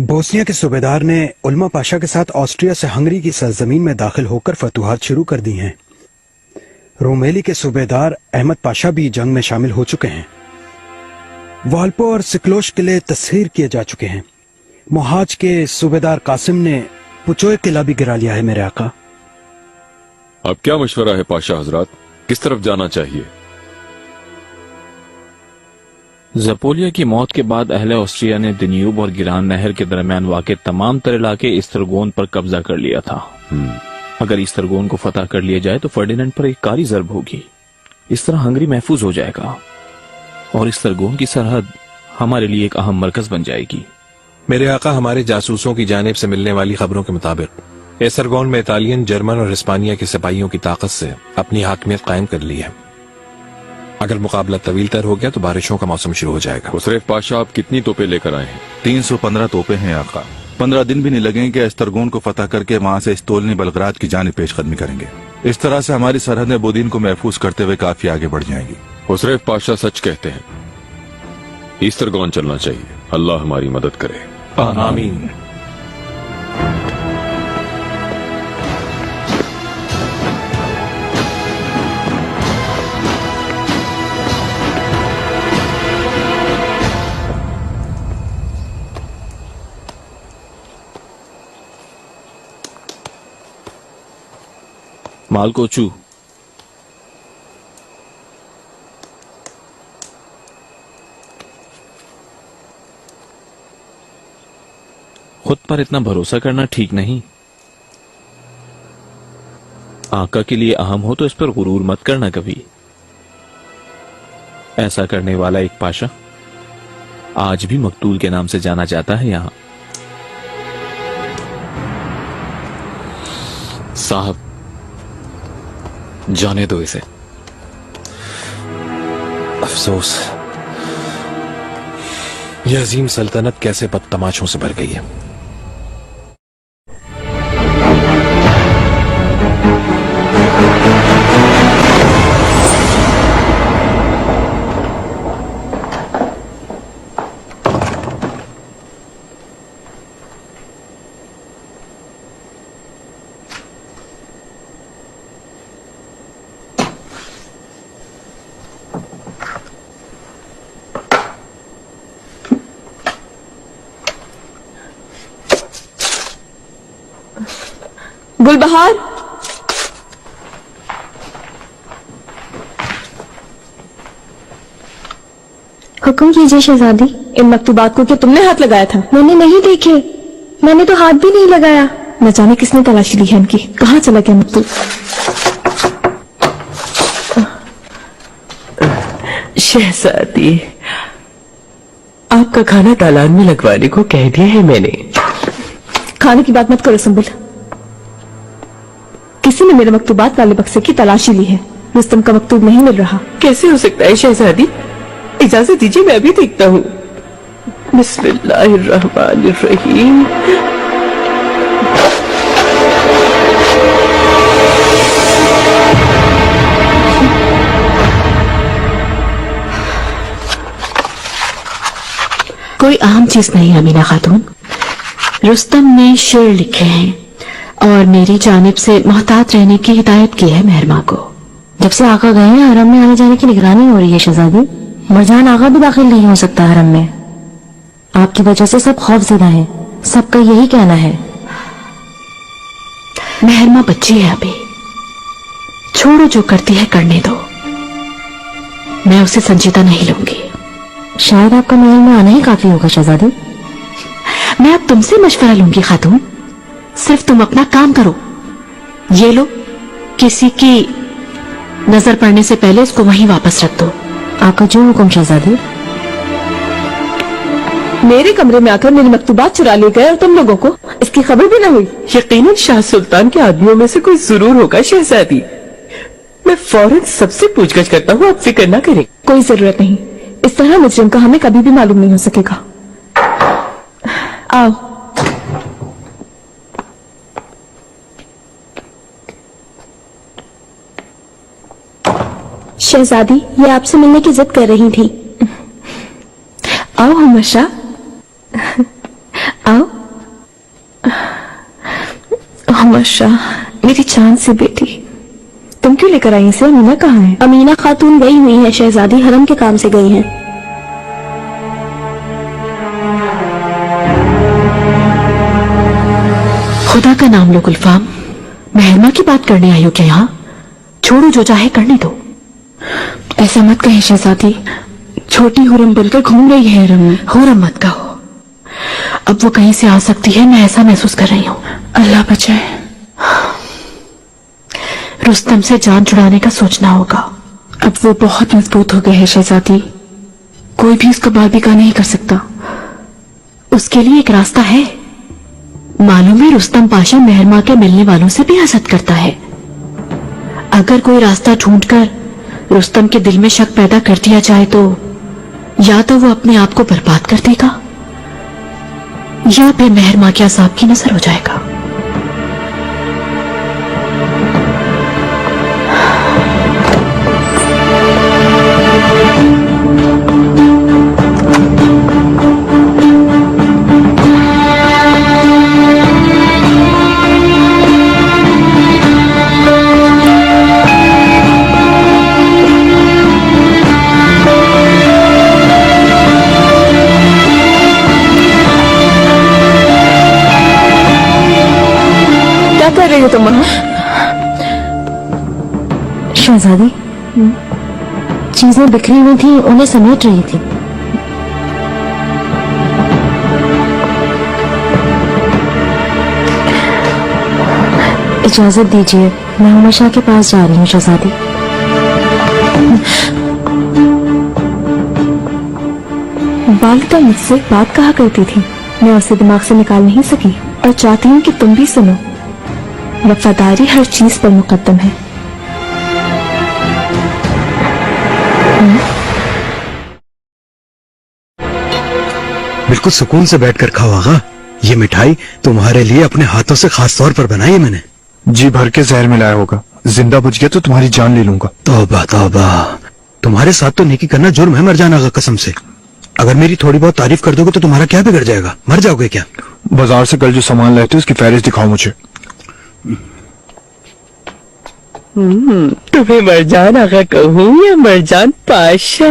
बोस्निया के सूबेदार ने उल्मा पाशा के साथ ऑस्ट्रिया से हंगरी की सरजमीन में दाखिल होकर फतुहात शुरू कर दी हैं। रोमेली के सूबेदार अहमद पाशा भी जंग में शामिल हो चुके हैं। वाल्पो और सिक्लोश किले तस्हीर किए जा चुके हैं। मोहाज के सूबेदार कासिम ने पुचोए किला भी गिरा लिया है मेरे आका। अब क्या मशवरा है पाशा हजरात, किस तरफ जाना चाहिए? जपोलिया की मौत के बाद अहले ऑस्ट्रिया ने दन्यूब और गिरान नहर के दरमियान वाक़े तमाम तर इलाके इस्तरगोन पर कब्जा कर लिया था। अगर इस्तरगोन को फतह कर लिया जाए तो फर्डिनेंड पर एक कारी जरब होगी। इस तरह हंगरी महफूज हो जाएगा और इस्तरगोन की सरहद हमारे लिए एक अहम मरकज बन जाएगी। मेरे आका, हमारे जासूसों की जानिब से मिलने वाली खबरों के मुताबिक एसरगोन में इतालियन, जर्मन और हिस्पानिया के सिपाहियों की ताकत से अपनी हाकमियत कायम कर ली है। अगर मुकाबला तवील तर हो गया तो बारिशों का मौसम शुरू हो जाएगा। मुशर्रफ पाशा, आप कितनी तोपें लेकर आए हैं? 315 तोपें हैं आका। 15 दिन भी नहीं लगेंगे कि एस्तरगोन को फतह करके वहां से इस्तोलनी बलगराद की जानिब पेशकदमी करेंगे। इस तरह से हमारी सरहदें बुदीन को महफूज करते हुए काफी आगे बढ़ जाएंगी। मुशर्रफ पाशा सच कहते हैं, इस्तरगोन चलना चाहिए। अल्लाह हमारी मदद करे। आमीन। माल कोचू, खुद पर इतना भरोसा करना ठीक नहीं। आका के लिए अहम हो तो इस पर गुरूर मत करना कभी। ऐसा करने वाला एक पाशा आज भी मकतूल के नाम से जाना जाता है यहां। साहब, जाने दो इसे। अफसोस, यह अजीम सल्तनत कैसे बदतमाशों से भर गई है। गुलबहार, हुक्म कीजिए शहजादी। इन मकतूबात को क्या तुमने हाथ लगाया था? मैंने नहीं देखे, मैंने तो हाथ भी नहीं लगाया। न जाने किसने तलाशी ली है इनकी। कहाँ चला गया मकतूब? शहजादी, आपका खाना तालान में लगवाने को कह दिया है मैंने। खाने की बात मत करो संबुल। किसी ने मेरे मकतूबात वाले बक्से की तलाशी ली है। रुस्तम का मकतूब नहीं मिल रहा। कैसे हो सकता है शहजादी? इजाजत दीजिए, मैं भी देखता हूँ। बिस्मिल्लाहिर्रहमानिर्रहीम। कोई आम चीज नहीं अमीना खातून। रुस्तम ने शेर लिखे हैं और मेरी जानिब से मोहतात रहने की हिदायत की है मेहरमा को। जब से आका गए हैं हरम में आने जाने की निगरानी हो रही है शहजादी। मरजान आका भी दाखिल नहीं हो सकता हरम में। आपकी वजह से सब खौफज़दा हैं, सबका यही कहना है। मेहरमा बच्ची है अभी, छोड़ो, जो करती है करने दो। मैं उसे संजीदा नहीं लूंगी। शायद आपका महल में आना ही काफी होगा शहजादी। मैं अब तुमसे मशवरा लूंगी खातून। सिर्फ तुम अपना काम करो। ये लो, किसी की नजर पड़ने से पहले इसको वहीं वापस रख दो। आपका जो हुक्म शहजादी। मेरे कमरे में आकर मेरी मकतूबात चुरा ले गए और तुम लोगों को इसकी खबर भी न हुई। यकीनन शाह सुल्तान के आदमियों में से कोई जरूर होगा शहजादी। मैं फौरन सबसे पूछगछ करता हूँ, आप फिक्र न करें। कोई जरूरत नहीं। इस तरह मुजरिम का हमें कभी भी मालूम नहीं हो सकेगा। आओ। शहजादी, ये आपसे मिलने की जिद कर रही थी। आओ हमेशा, आओ हमेशा। मेरी चांद सी बेटी, तुम क्यों लेकर आई इसे? अमीना कहाँ है? अमीना खातून गई हुई है शहजादी, हरम के काम से गई हैं। खुदा का नाम लो गुलफाम, मेहरमा की बात करने आई हो क्या यहाँ? छोड़ो, जो चाहे करने दो। ऐसा मत कहे शहजादी, छोटी हुरम बनकर घूम रही है हरम में। हुरम मत कहो, अब वो कहीं से आ सकती है, मैं ऐसा महसूस कर रही हूँ। अल्लाह बचाए। रुस्तम से जान छुड़ाने का सोचना होगा। अब वो बहुत मजबूत हो गए हैं शहजादी, कोई भी उसका बाल बिका नहीं कर सकता। उसके लिए एक रास्ता है। मालूम है रुस्तम पाशा मेहरमा के मिलने वालों से भी हसद करता है। अगर कोई रास्ता ढूंढकर रुस्तम के दिल में शक पैदा कर दिया जाए तो या तो वो अपने आप को बर्बाद कर देगा या फिर मेहरमा के असाब की नजर हो जाएगा। रही हो तुम वहाँ? शहजादी चीजें बिखरी हुई थी, उन्हें समेट रही थी। इजाजत दीजिए, मैं उमर शाह के पास जा रही हूँ शहजादी। वालिदा मुझसे एक बात कहा करती थी, मैं उसे दिमाग से निकाल नहीं सकी और चाहती हूँ कि तुम भी सुनो। वफादारी हर चीज पर मुकद्दम है। बिल्कुल सुकून से बैठकर खाओ आगा। ये मिठाई तुम्हारे लिए अपने हाथों से खास तौर पर बनाई है मैंने। जी भर के जहर मिलाया होगा, जिंदा बच गया तो तुम्हारी जान ले लूंगा। तौबा तौबा, तुम्हारे साथ तो नेकी करना जुर्म है, मर जाना आगा कसम से। अगर मेरी थोड़ी बहुत तारीफ कर दोगे तो तुम्हारा क्या बिगड़ जाएगा, मर जाओगे क्या? बाजार से कल जो सामान लाए थे उसकी फहरिस्त दिखाओ मुझे। तुम्हें मरजान आगा कहूँ या मरजान पाशा?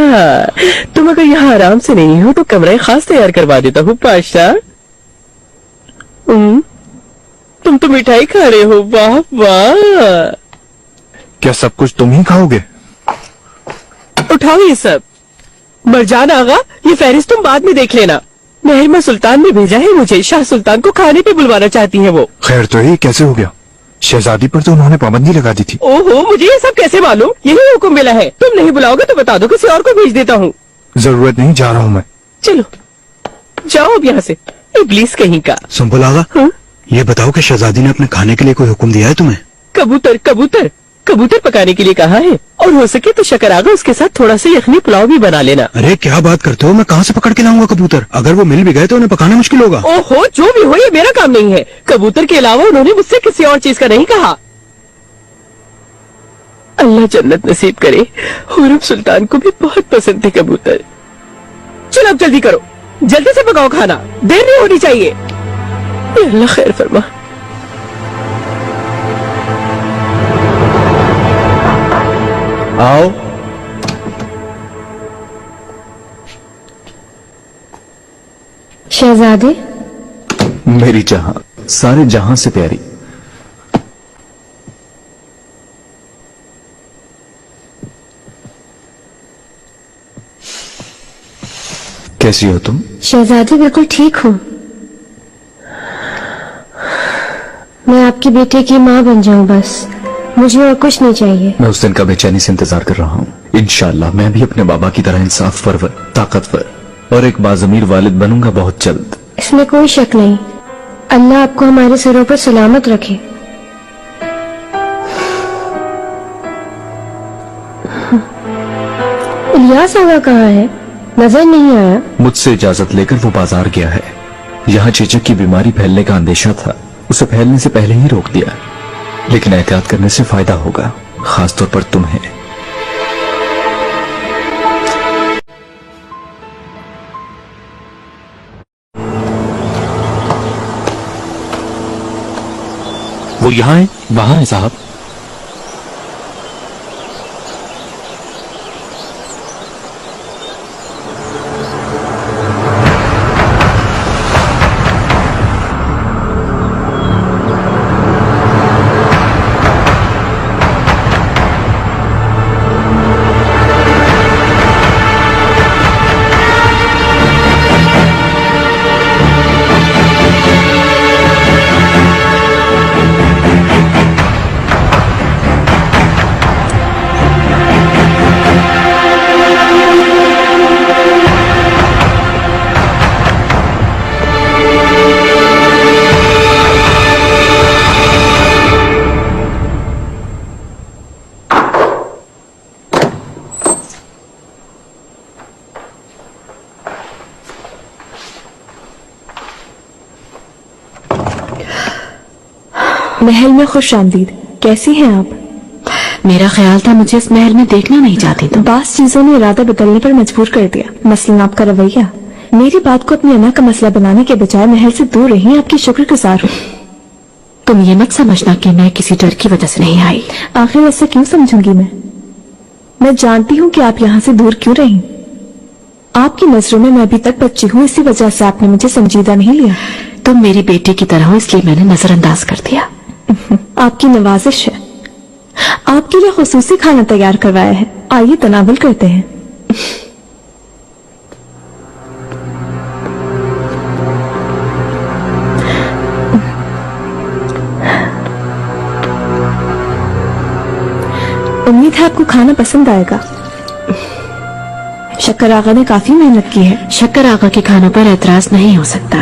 तुम अगर यहाँ आराम से नहीं हो तो कमरा खास तैयार करवा देता हूँ पाशा। तुम तो मिठाई खा रहे हो, वाह वाह। क्या सब कुछ तुम ही खाओगे? उठाओ ये सब। मरजान आगा, ये फहरिस्त तुम बाद में देख लेना। मेहरमा सुल्तान ने भेजा है मुझे, शाह सुल्तान को खाने पे बुलवाना चाहती है वो। खैर तो ये कैसे हो गया? शहजादी पर तो उन्होंने पाबंदी लगा दी थी। ओहो, मुझे ये सब कैसे मालूम? यही हुक्म मिला है। तुम नहीं बुलाओगे तो बता दो, किसी और को भेज देता हूँ। जरूरत नहीं, जा रहा हूँ मैं। चलो जाओ अब यहाँ से, इब्लीस कहीं का। सुम्बुल आगा, ये बताओ कि शहजादी ने अपने खाने के लिए कोई हुक्म दिया है तुम्हें? कबूतर कबूतर कबूतर पकाने के लिए कहा है, और हो सके तो शक्कर आगा उसके साथ थोड़ा सा यखनी पुलाव भी बना लेना। अरे क्या बात करते हो, मैं कहाँ से पकड़ के लाऊंगा कबूतर? अगर वो मिल भी गए तो उन्हें पकाना मुश्किल होगा। ओहो, जो भी हो ये मेरा काम नहीं है। कबूतर के अलावा उन्होंने मुझसे किसी और चीज का नहीं कहा। अल्लाह जन्नत नसीब करे, हुरम सुल्तान को भी बहुत पसंद थे कबूतर। चलो अब जल्दी करो, जल्दी से पकाओ खाना, देर नहीं होनी चाहिए। अल्लाह खैर फरमा। आओ। शहजादे, मेरी जहां, सारे जहां से प्यारी। कैसी हो तुम? शहजादी बिल्कुल ठीक हूँ। मैं आपके बेटे की माँ बन जाऊँ बस, मुझे और कुछ नहीं चाहिए। मैं उस दिन का बेचैनी से इंतजार कर रहा हूँ। इंशाअल्लाह मैं भी अपने बाबा की तरह इंसाफ परवर, ताकतवर और एक बाज़मीर वालिद बनूंगा बहुत जल्द। इसमें कोई शक नहीं। अल्लाह आपको हमारे सिरों पर सलामत रखे। इलियास आगा कहाँ है? नजर नहीं आया। मुझसे इजाजत लेकर वो बाजार गया है। यहाँ चेचक की बीमारी फैलने का अंदेशा था, उसे फैलने से पहले ही रोक दिया, लेकिन एहतियात करने से फायदा होगा, खासतौर पर तुम्हें। वो यहाँ है, वहां है साहब। महल में खुश आमदीद। कैसी हैं आप? मेरा ख्याल था मुझे इस महल में देखना नहीं चाहती तुम। बास चीजों ने इरादा बदलने पर मजबूर कर दिया, मसलन आपका रवैया। मेरी बात को अपनी अना का मसला बनाने के बजाय महल से दूर रही, आपकी शुक्रगुजार हूँ। तुम ये मत समझना कि मैं किसी डर की वजह से नहीं आई। आखिर ऐसा क्यों समझूंगी मैं जानती हूँ कि आप यहाँ से दूर क्यों रही। आपकी नजरों में मैं अभी तक बच्ची हूँ, इसी वजह से आपने मुझे संजीदा नहीं लिया। तुम मेरी बेटी की तरह हो, इसलिए मैंने नजरअंदाज कर दिया। आपकी नवाजिश है। आपके लिए खुसूसी खाना तैयार करवाया है, आइए तनावल करते हैं। उम्मीद है आपको खाना पसंद आएगा। शक्कर आगा ने काफी मेहनत की है। शक्कर आगा के खानों पर एतराज नहीं हो सकता।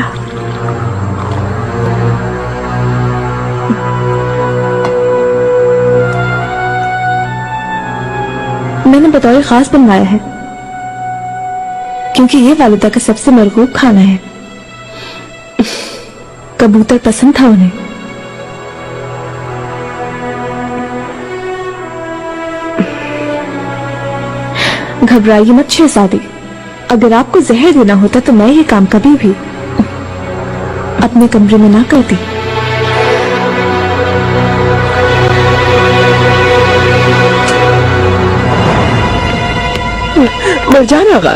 मैंने बतौर खास बनवाया है क्योंकि ये वालिदा का सबसे मरगूब खाना है। कबूतर पसंद था उन्हें। घबराइए मत शहजादी, अगर आपको जहर देना होता तो मैं ये काम कभी भी अपने कमरे में ना करती। मरजान आगा,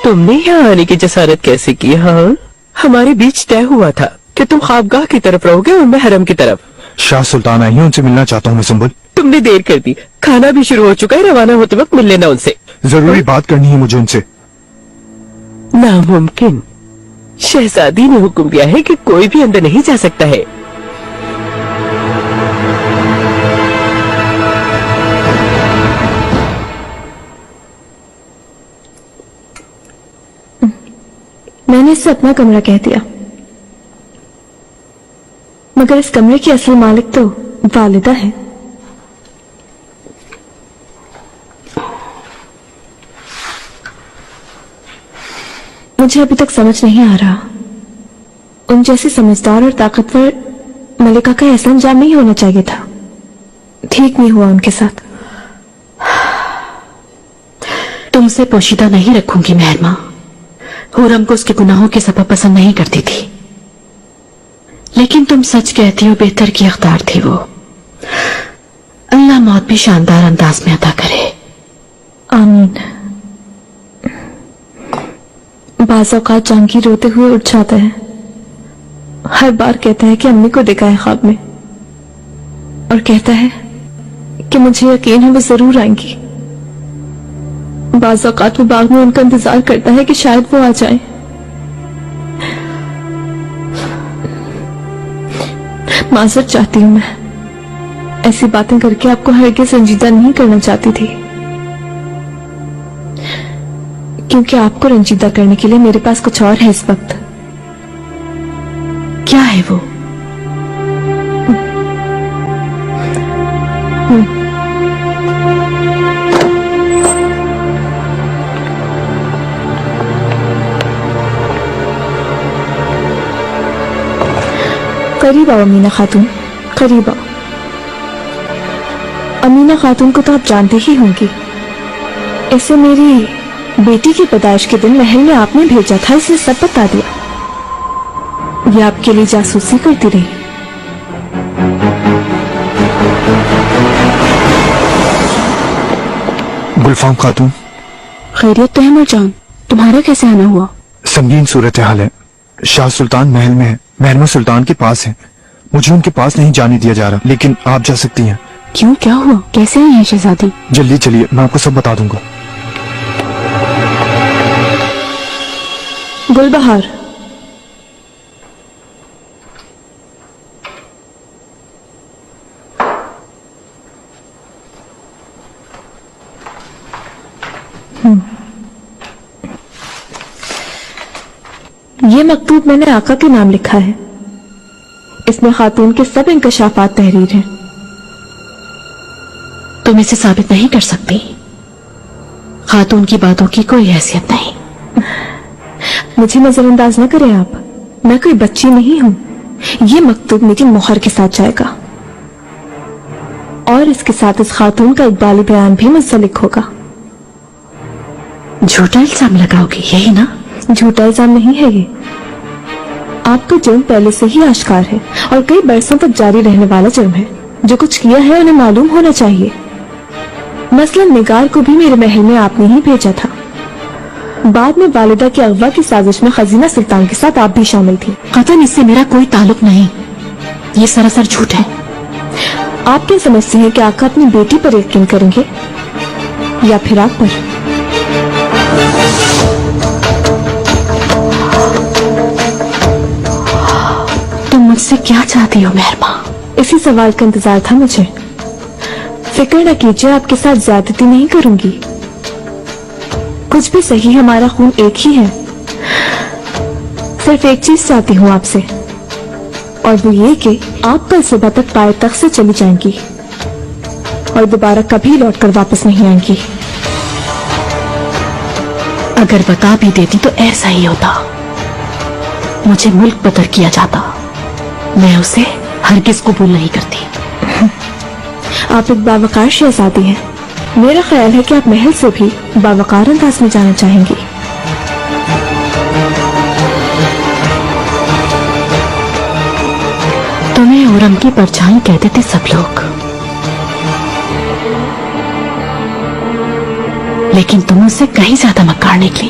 तुमने यहाँ आने की जसारत कैसे की? हाँ, हमारे बीच तय हुआ था कि तुम ख्वाबगाह की तरफ रहोगे और मैं हरम की तरफ। शाह सुल्तान आई है, उनसे मिलना चाहता हूँ मैं सुंबुल। तुमने देर कर दी, खाना भी शुरू हो चुका है, रवाना होते वक्त मिल लेना उनसे। जरूरी बात करनी है मुझे उनसे। नामुमकिन, शहजादी ने हुक्म दिया है कि कोई भी अंदर नहीं जा सकता है। मैंने इससे अपना कमरा कह दिया, मगर इस कमरे की असल मालिक तो वालिदा है। मुझे अभी तक समझ नहीं आ रहा, उन जैसी समझदार और ताकतवर मलिका का ऐसा अंजाम नहीं होना चाहिए था। ठीक नहीं हुआ उनके साथ। तुमसे पोशीदा नहीं रखूंगी मेहरमा। हुरम को उसके गुनाहों की सबब पसंद नहीं करती थी, लेकिन तुम सच कहती हो, बेहतर की अख्तार थी वो। अल्लाह मौत भी शानदार अंदाज में अता करे। आमीन। बाज़ औक़ात जहांगीर रोते हुए उठ जाता है। हर बार कहता है कि अम्मी को देखा है ख्वाब में, और कहता है कि मुझे यकीन है वो जरूर आएंगी। बाज़ औक़ात वो बाग में उनका इंतजार करता है कि शायद वो आ जाए। माजरत चाहती हूँ, मैं ऐसी बातें करके आपको हरगिज़ रंजीदा नहीं करना चाहती थी, क्योंकि आपको रंजीदा करने के लिए मेरे पास कुछ और है इस वक्त। क्या है वो? करीब आओ अमीना खातून, करीब आओ। अमीना खातून को तो आप जानते ही होंगी। इसे मेरी बेटी की पैदाइश के दिन महल में आपने भेजा था, इसलिए सब बता दिया। ये आपके लिए जासूसी करती रही। गुलफाम खातून। खैरियत तो है मरजान, तुम्हारा कैसे आना हुआ? संगीन सूरत हाल है। शाह सुल्तान महल में है, महरमा सुल्तान के पास है। मुझे उनके पास नहीं जाने दिया जा रहा, लेकिन आप जा सकती हैं। क्यों, क्या हुआ? कैसे आई है शहजादी? जल्दी चलिए, मैं आपको सब बता दूंगा। गुलबहार, ये मकतूब मैंने आका के नाम लिखा है। इसमें खातून के सब इंकशाफात तहरीर हैं। तुम इसे साबित नहीं कर सकती। खातून की बातों की कोई हैसियत नहीं। मुझे नजरअंदाज न करें आप, मैं कोई बच्ची नहीं हूं। ये मकतूब मेरी मोहर के साथ जाएगा, और इसके साथ इस खातून का इकबाली बयान भी मुंसलिक होगा। झूठा इल्जाम लगाओगी, यही ना? झूठा इल्जाम नहीं है ये। आपका जुर्म पहले से ही आश्कार है और कई बरसों तक जारी रहने वाला जुर्म है। जो कुछ किया है उन्हें मालूम होना चाहिए। मसलन निगार को भी मेरे महल में आपने ही भेजा था। बाद में वालिदा के अगवा की साजिश में खजीना सुल्तान के साथ आप भी शामिल थी। कतन इससे मेरा कोई ताल्लुक नहीं। ये सरासर झूठ है। आप क्या समझते हैं कि आका अपनी बेटी पर यकीन करेंगे या फिर आप पर? तुम मुझसे क्या चाहती हो मेहरमा? इसी सवाल का इंतजार था मुझे। फिक्र न कीजिए, आपके साथ ज्यादती नहीं करूंगी। कुछ भी सही, हमारा खून एक ही है। सिर्फ एक चीज चाहती हूँ आपसे, और वो ये कि आप कल सुबह तक पाए तक से चली जाएंगी और दोबारा कभी लौटकर वापस नहीं आएंगी। अगर बता भी देती तो ऐसा ही होता। मुझे मुल्क बदर किया जाता। मैं उसे हरगिज कबूल नहीं करती। आप एक बावकार शहजादी हैं। मेरा ख्याल है कि आप महल से भी बावकार अंदाज में जाना चाहेंगी। तुम्हें औरम की परछाई कहते थे सब लोग, लेकिन तुम उससे कहीं ज्यादा मक्कार निकली।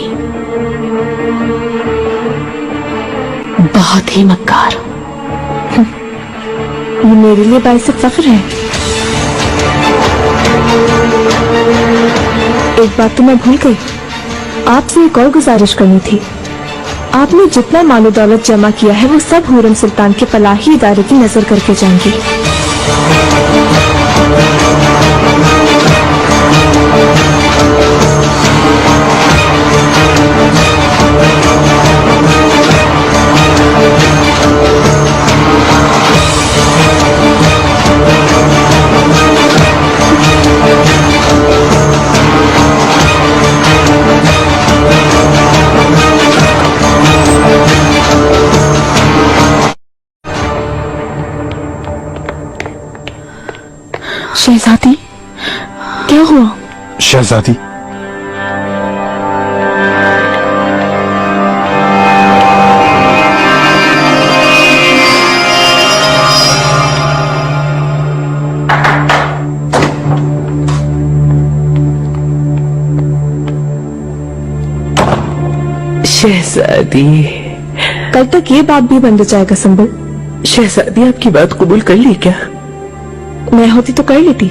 बहुत ही मक्कार। ये मेरे लिए बाइस फख्र है। एक बात तो मैं भूल गई, आपसे एक और गुजारिश करनी थी। आपने जितना मालो दौलत जमा किया है वो सब हुरम सुल्तान के फलाही इदारे की नजर करके जाएंगी। शहजादी, क्या हुआ? शहजादी, शहजादी, कल तक ये बात भी बंद हो जाएगा संभल। शहजादी आपकी बात कबूल कर ली क्या? मैं होती तो कर लेती,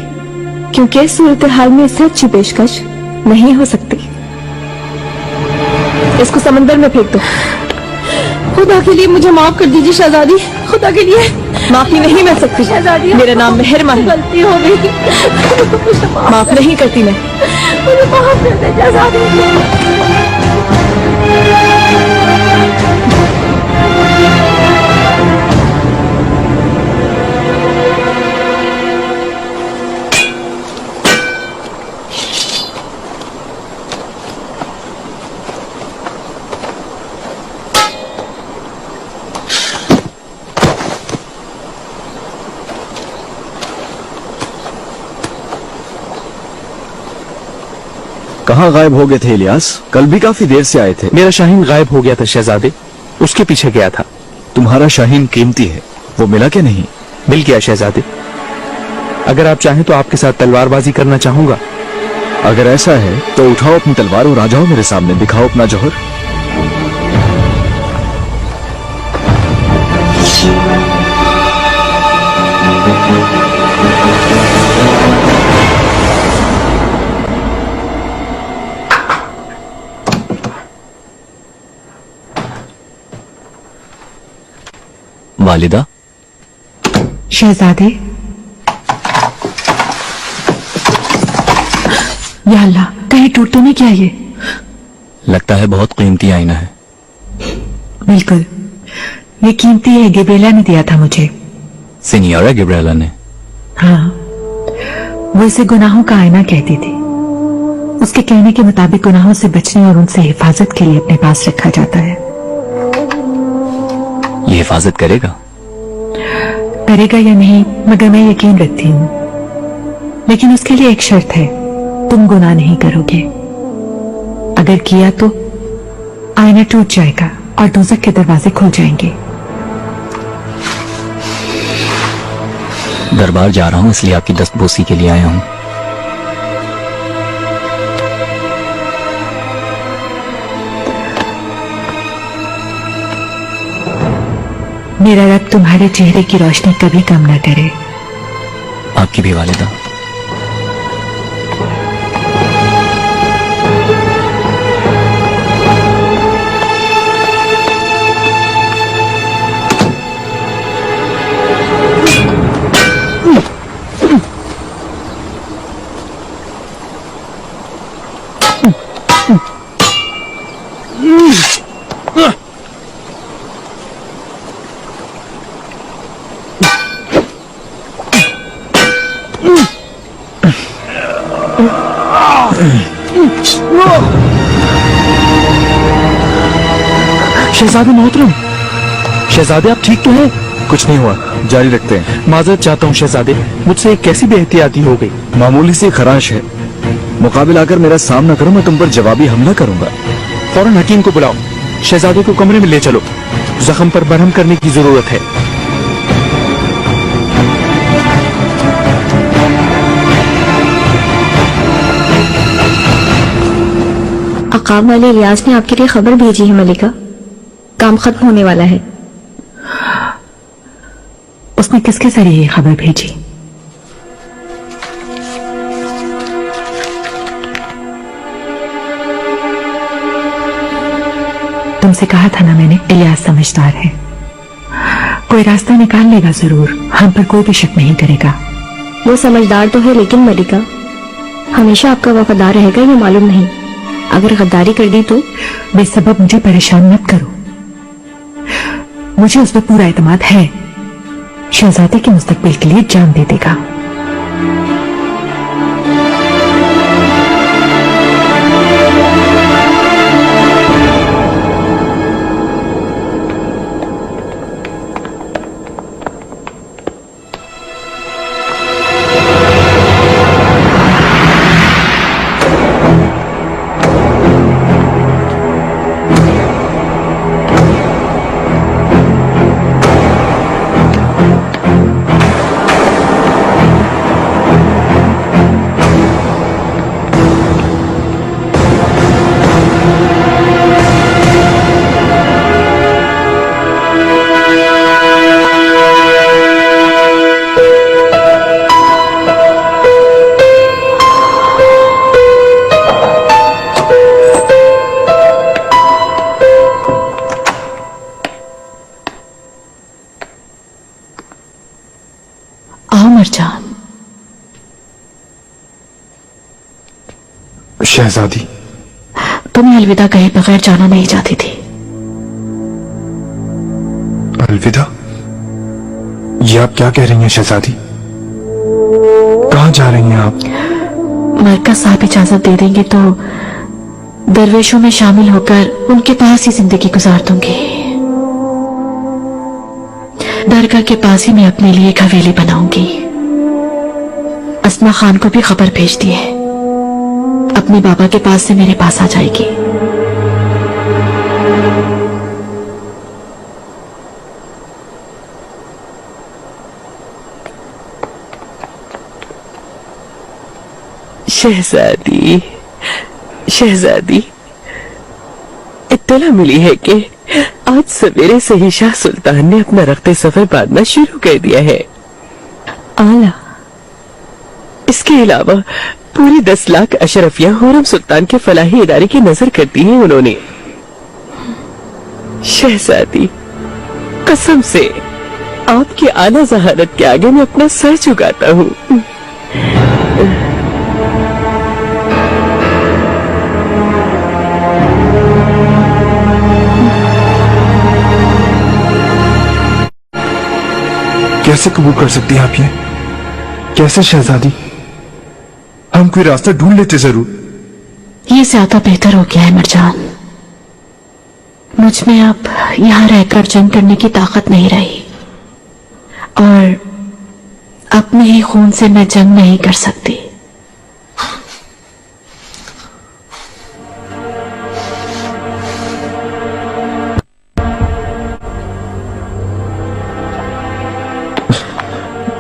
क्योंकि इस सूरत हाल में इससे अच्छी पेशकश नहीं हो सकती। इसको समंदर में फेंक दो। खुदा के लिए मुझे माफ कर दीजिए शहजादी, खुदा के लिए। माफी नहीं मिल सकती शहजादी, मेरा नाम मेहरमा है। गलती हो गई। माफ नहीं करती मैं। मुझे माफ कर दे शहजादी। कहाँ गायब हो गए थे इलियास? कल भी काफी देर से आए थे। मेरा शाहीन गायब हो गया था शहजादे, उसके पीछे गया था। तुम्हारा शाहीन कीमती है, वो मिला क्या नहीं? मिल गया शहजादे। अगर आप चाहें तो आपके साथ तलवारबाजी करना चाहूंगा। अगर ऐसा है तो उठाओ अपनी तलवार और आ जाओ मेरे सामने, दिखाओ अपना जौहर। वालिदा, शहजादे, या अल्लाह, कहीं टूट तो नहीं क्या ये? लगता है बहुत कीमती आईना है। बिल्कुल, ये कीमती है, गिब्रेला ने दिया था मुझे। सीनियरा गिब्रेला ने? हाँ, वो इसे गुनाहों का आईना कहती थी। उसके कहने के मुताबिक गुनाहों से बचने और उनसे हिफाजत के लिए अपने पास रखा जाता है। ये हिफाजत करेगा? करेगा या नहीं, मगर मैं यकीन रखती हूँ। लेकिन उसके लिए एक शर्त है, तुम गुनाह नहीं करोगे। अगर किया तो आईना टूट जाएगा और दोज़ख के दरवाजे खुल जाएंगे। दरबार जा रहा हूँ, इसलिए आपकी दस्तबोसी के लिए आया हूँ। मेरा रब तुम्हारे चेहरे की रोशनी कभी कम न करे। आपकी भी वालिदा। शहजादे मोहतरम, शहजादे आप ठीक तो हैं? कुछ नहीं हुआ, जारी रखते हैं। माजरत चाहता हूँ शहजादे, मुझसे एक कैसी बेहतियाती हो गई। मामूली सी खराश है, मुकाबिल आकर मेरा सामना करो, मैं तुम पर जवाबी हमला करूंगा। फौरन हकीम को बुलाओ, शहजादे को कमरे में ले चलो, जख्म पर मरहम करने की जरूरत है। अकाब वाले रियाज ने आपके लिए खबर भेजी है मलिका, काम खत्म होने वाला है। उसने किसके जरिए ये खबर भेजी? तुमसे कहा था ना मैंने, इलियास समझदार है, कोई रास्ता निकाल लेगा जरूर, हम पर कोई भी शक नहीं करेगा। वो समझदार तो है, लेकिन मलिका हमेशा आपका वफादार रहेगा ये मालूम नहीं। अगर गद्दारी कर दी तो? बेसबब मुझे परेशान मत करो, मुझे उस पर पूरा एतमाद है, शहजादे के मुस्तकबिल के लिए जान दे देगा। शहजादी, तुम्हें अलविदा कहे बगैर जाना नहीं चाहती थी। अलविदा? ये आप क्या कह रही हैं शहजादी? कहाँ जा रही हैं आप? मरकज साहब इजाजत दे देंगे तो दरवेशों में शामिल होकर उनके पास ही जिंदगी गुजार दूंगी। दरगाह के पास ही मैं अपने लिए एक हवेली बनाऊंगी। अस्मा खान को भी खबर भेज दी है, अपने बाबा के पास से मेरे पास आ जाएगी। शहजादी, शहजादी, इत्तला मिली है कि आज सवेरे से ही शाह सुल्तान ने अपना रख्ते सफर बांधना शुरू कर दिया है। आला, इसके अलावा पूरी 10 लाख अशरफियां हुरम सुल्तान के फलाही इदारे की नजर करती हैं उन्होंने। शहजादी, कसम से आपकी आला जहारत के आगे मैं अपना सर झुकाता हूँ। कैसे कबूल कर सकती हैं आप ये? कैसे शहजादी? हम कोई रास्ता ढूंढ लेते जरूर। ये ज्यादा बेहतर हो गया है मरजान, मुझ में अब यहां रहकर जंग करने की ताकत नहीं रही, और अपने ही खून से मैं जंग नहीं कर सकती।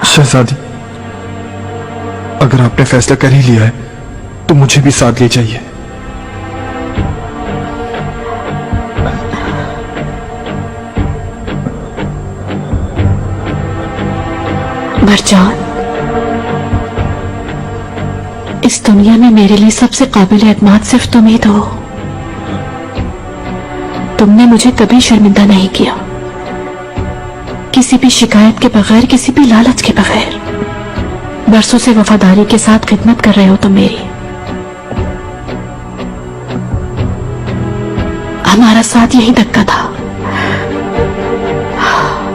शहजादी, अगर आपने फैसला कर ही लिया है तो मुझे भी साथ ले जाइए। मरजान, इस दुनिया में मेरे लिए सबसे काबिल एतमाद सिर्फ तुम ही हो। तुमने मुझे कभी शर्मिंदा नहीं किया, किसी भी शिकायत के बगैर, किसी भी लालच के बगैर। बरसों से वफादारी के साथ खिदमत कर रहे हो तुम मेरी। हमारा साथ यही धक्का था।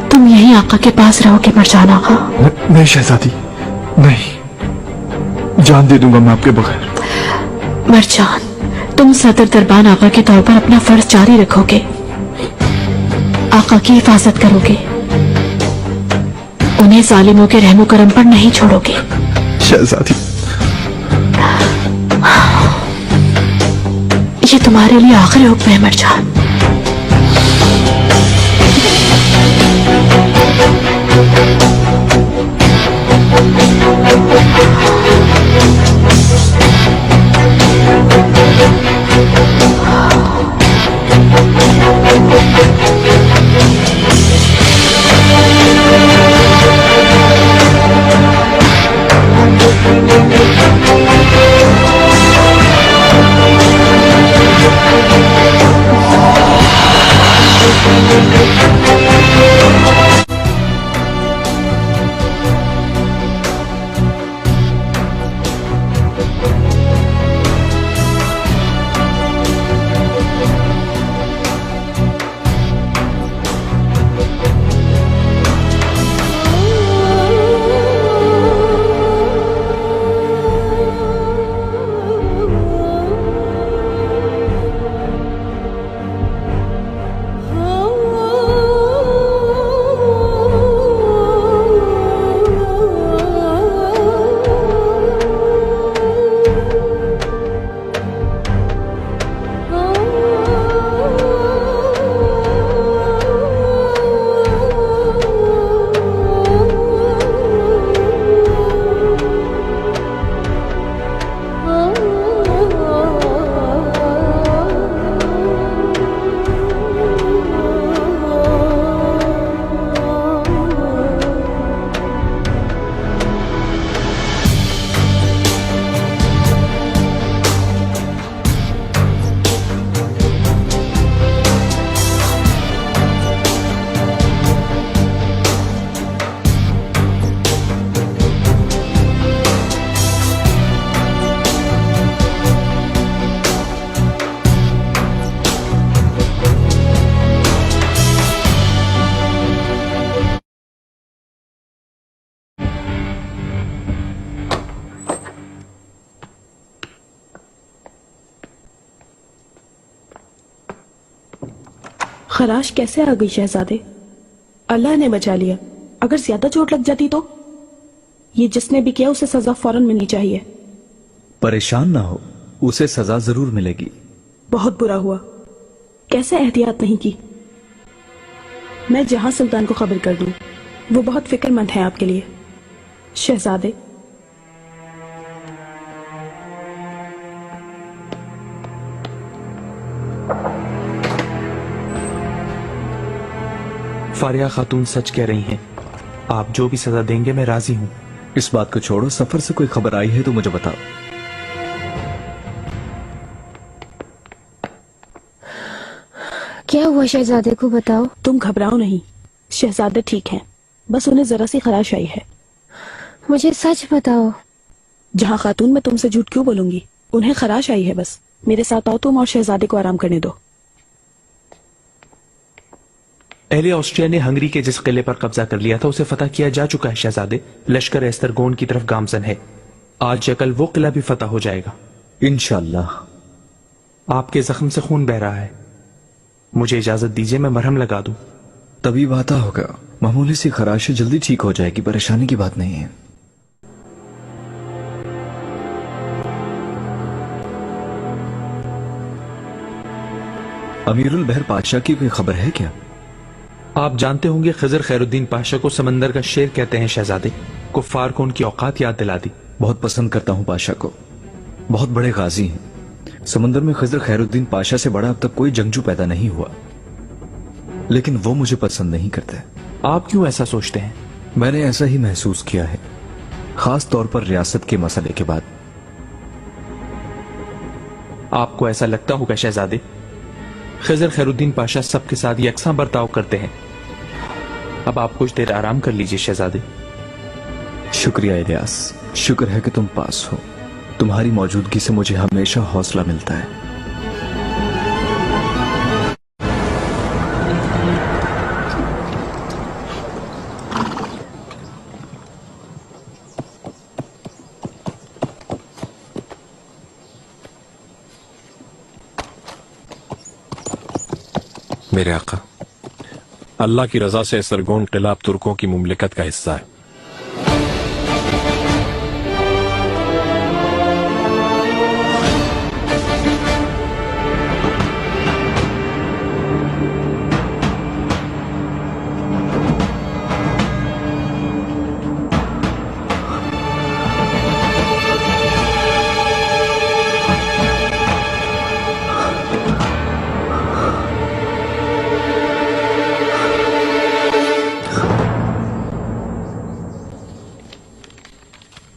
तुम यही आका के पास रहोगे मरजान आका? नहीं शहजादी, नहीं, जान दे दूंगा मैं आपके बगैर। मरजान, तुम सदर दरबान आका के तौर पर अपना फर्ज जारी रखोगे, आका की हिफाजत करोगे, उन्हें जालिमों के रहमो करम पर नहीं छोड़ोगे। शहजादी, ये तुम्हारे लिए आखिरी हुक्म है मरजान। खराश कैसे आ गई शहजादे? अल्लाह ने बचा लिया, अगर ज्यादा चोट लग जाती तो? ये जिसने भी किया उसे सजा फौरन मिलनी चाहिए। परेशान ना हो, उसे सजा जरूर मिलेगी। बहुत बुरा हुआ, कैसे एहतियात नहीं की। मैं जहां सुल्तान को खबर कर दूं, वो बहुत फिक्रमंद है आपके लिए। शहजादे, फारिया खातून सच कह रही हैं, आप जो भी सजा देंगे मैं राजी हूं। इस बात को छोड़ो, सफर से कोई खबर आई है तो मुझे बताओ। क्या हुआ शहजादे को बताओ। तुम घबराओ नहीं, शहजादे ठीक हैं, बस उन्हें जरा सी खराश आई है। मुझे सच बताओ। जहां खातून मैं तुमसे झूठ क्यों बोलूंगी, उन्हें खराश आई है बस। मेरे साथ आओ तुम और शहजादे को आराम करने दो। अहले ऑस्ट्रिया ने हंगरी के जिस किले पर कब्जा कर लिया था उसे फतह किया जा चुका है शहजादे। लश्कर एस्तरगोन की तरफ गामजन है। आज या कल वो किला भी फतह हो जाएगा इंशाअल्लाह। आपके जख्म से खून बह रहा है, मुझे इजाजत दीजिए मैं मरहम लगा दूं। तभी बात होगा, मामूली सी खराश है, जल्दी ठीक हो जाएगी, परेशानी की बात नहीं है। अमीरुल बहर पातशाह की कोई खबर है क्या? आप जानते होंगे खिजर खैरुद्दीन पाशा को समंदर का शेर कहते हैं शहजादे। कुफ्फार को उनकी औकात याद दिला दी। बहुत पसंद करता हूं पाशा को, बहुत बड़े गाजी हैं। समंदर में खिजर खैरुद्दीन पाशा से बड़ा अब तक कोई जंगजू पैदा नहीं हुआ, लेकिन वो मुझे पसंद नहीं करते। आप क्यों ऐसा सोचते हैं? میں نے ایسا ہی محسوس کیا ہے، خاص طور پر ریاست کے مسئلے کے بعد۔ آپ کو ایسا لگتا ہوگا شہزادے، خضر خیر الدین پاشا سب کے ساتھ یکساں برتاؤ کرتے ہیں۔ اب آپ کچھ دیر آرام کر لیجئے شہزادے۔ شکریہ الیاس، شکر ہے کہ تم پاس ہو، تمہاری موجودگی سے مجھے ہمیشہ حوصلہ ملتا ہے۔ میرے آقا، اللہ کی رضا سے سرگون قلعہ ترکوں کی مملکت کا حصہ ہے۔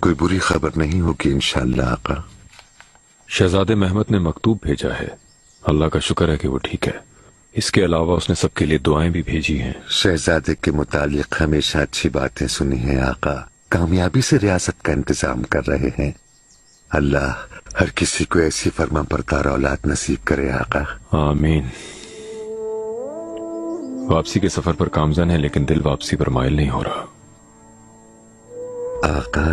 کوئی بری خبر نہیں ہوگی انشاءاللہ آقا؟ شہزادے محمد نے مکتوب بھیجا ہے، اللہ کا شکر ہے کہ وہ ٹھیک ہے۔ اس کے علاوہ اس نے سب کے لیے دعائیں بھی بھیجی ہیں۔ شہزادے کے متعلق ہمیشہ اچھی باتیں سنی ہیں آقا، کامیابی سے ریاست کا انتظام کر رہے ہیں۔ اللہ ہر کسی کو ایسی فرما بردار اولاد نصیب کرے آقا۔ آمین۔ واپسی کے سفر پر کامزن ہے لیکن دل واپسی پر مائل نہیں ہو رہا۔ آقا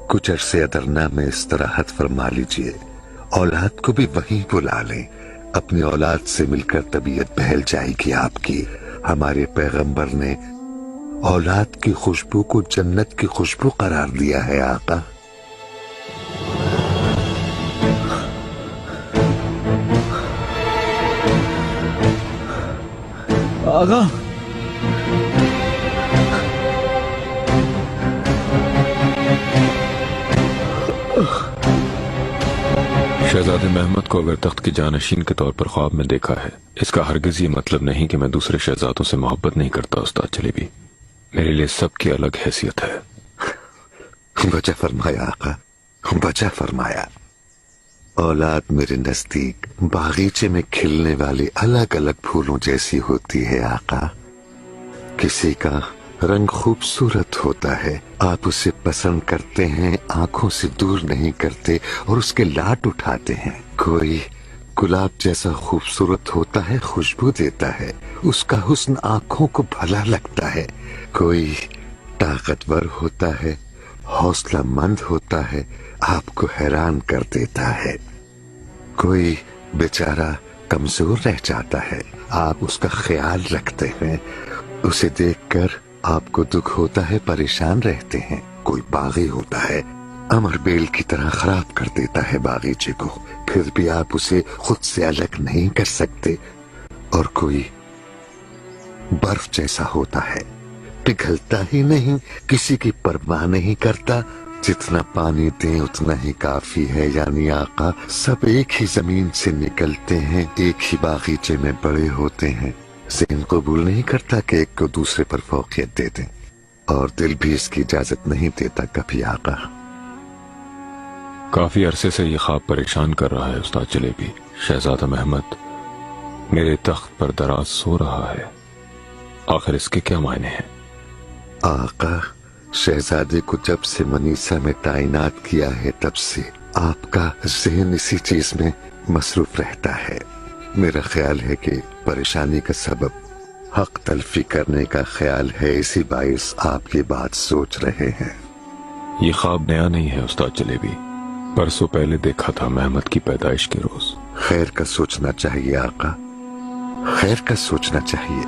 کچھ عرصے ادرنا میں استراحت فرما لیجئے، اولاد کو بھی وہیں بلا لیں، اپنی اولاد سے مل کر طبیعت بہل جائے گی آپ کی۔ ہمارے پیغمبر نے اولاد کی خوشبو کو جنت کی خوشبو قرار دیا ہے آقا۔ آغا شہزادے محمد کو اگر تخت کی جانشین کے طور پر خواب میں دیکھا ہے، اس کا ہرگز یہ مطلب نہیں کہ میں دوسرے شہزادوں سے محبت نہیں کرتا استاد جلیبی۔ میرے لیے سب کی الگ حیثیت ہے۔ بچہ فرمایا آقا، بچہ فرمایا۔ اولاد میرے نزدیک باغیچے میں کھلنے والی الگ الگ پھولوں جیسی ہوتی ہے آقا۔ کسی کا رنگ خوبصورت ہوتا ہے، آپ اسے پسند کرتے ہیں، آنکھوں سے دور نہیں کرتے اور اس کے لاٹ اٹھاتے ہیں۔ کوئی گلاب جیسا خوبصورت ہوتا ہے، خوشبو دیتا ہے، اس کا حسن آنکھوں کو بھلا لگتا ہے۔ کوئی طاقتور ہوتا ہے، حوصلہ مند ہوتا ہے، آپ کو حیران کر دیتا ہے۔ کوئی بیچارہ کمزور رہ جاتا ہے، آپ اس کا خیال رکھتے ہیں، اسے دیکھ کر آپ کو دکھ ہوتا ہے، پریشان رہتے ہیں۔ کوئی باغی ہوتا ہے، امر بیل کی طرح خراب کر دیتا ہے باغیچے کو، پھر بھی آپ اسے خود سے الگ نہیں کر سکتے۔ اور کوئی برف جیسا ہوتا ہے، پگھلتا ہی نہیں، کسی کی پرواہ نہیں کرتا، جتنا پانی دیں اتنا ہی کافی ہے۔ یعنی آقا سب ایک ہی زمین سے نکلتے ہیں، ایک ہی باغیچے میں بڑے ہوتے ہیں۔ ذہن قبول نہیں کرتا کہ ایک کو دوسرے پر فوقیت دے دیں، اور دل بھی اس کی اجازت نہیں دیتا کبھی آقا۔ کافی عرصے سے یہ خواب پریشان کر رہا ہے استاد جلیبی۔ شہزادہ محمد میرے تخت پر دراز سو رہا ہے، آخر اس کے کیا معنی ہیں؟ آقا شہزادے کو جب سے منیسا میں تعینات کیا ہے تب سے آپ کا ذہن اسی چیز میں مصروف رہتا ہے۔ میرا خیال ہے کہ پریشانی کا سبب حق تلفی کرنے کا خیال ہے، اسی باعث آپ یہ بات سوچ رہے ہیں۔ یہ خواب نیا نہیں ہے استاد جلیبی، پرسوں پہلے دیکھا تھا محمد کی پیدائش کے روز۔ خیر کا سوچنا چاہیے آقا، خیر کا سوچنا چاہیے۔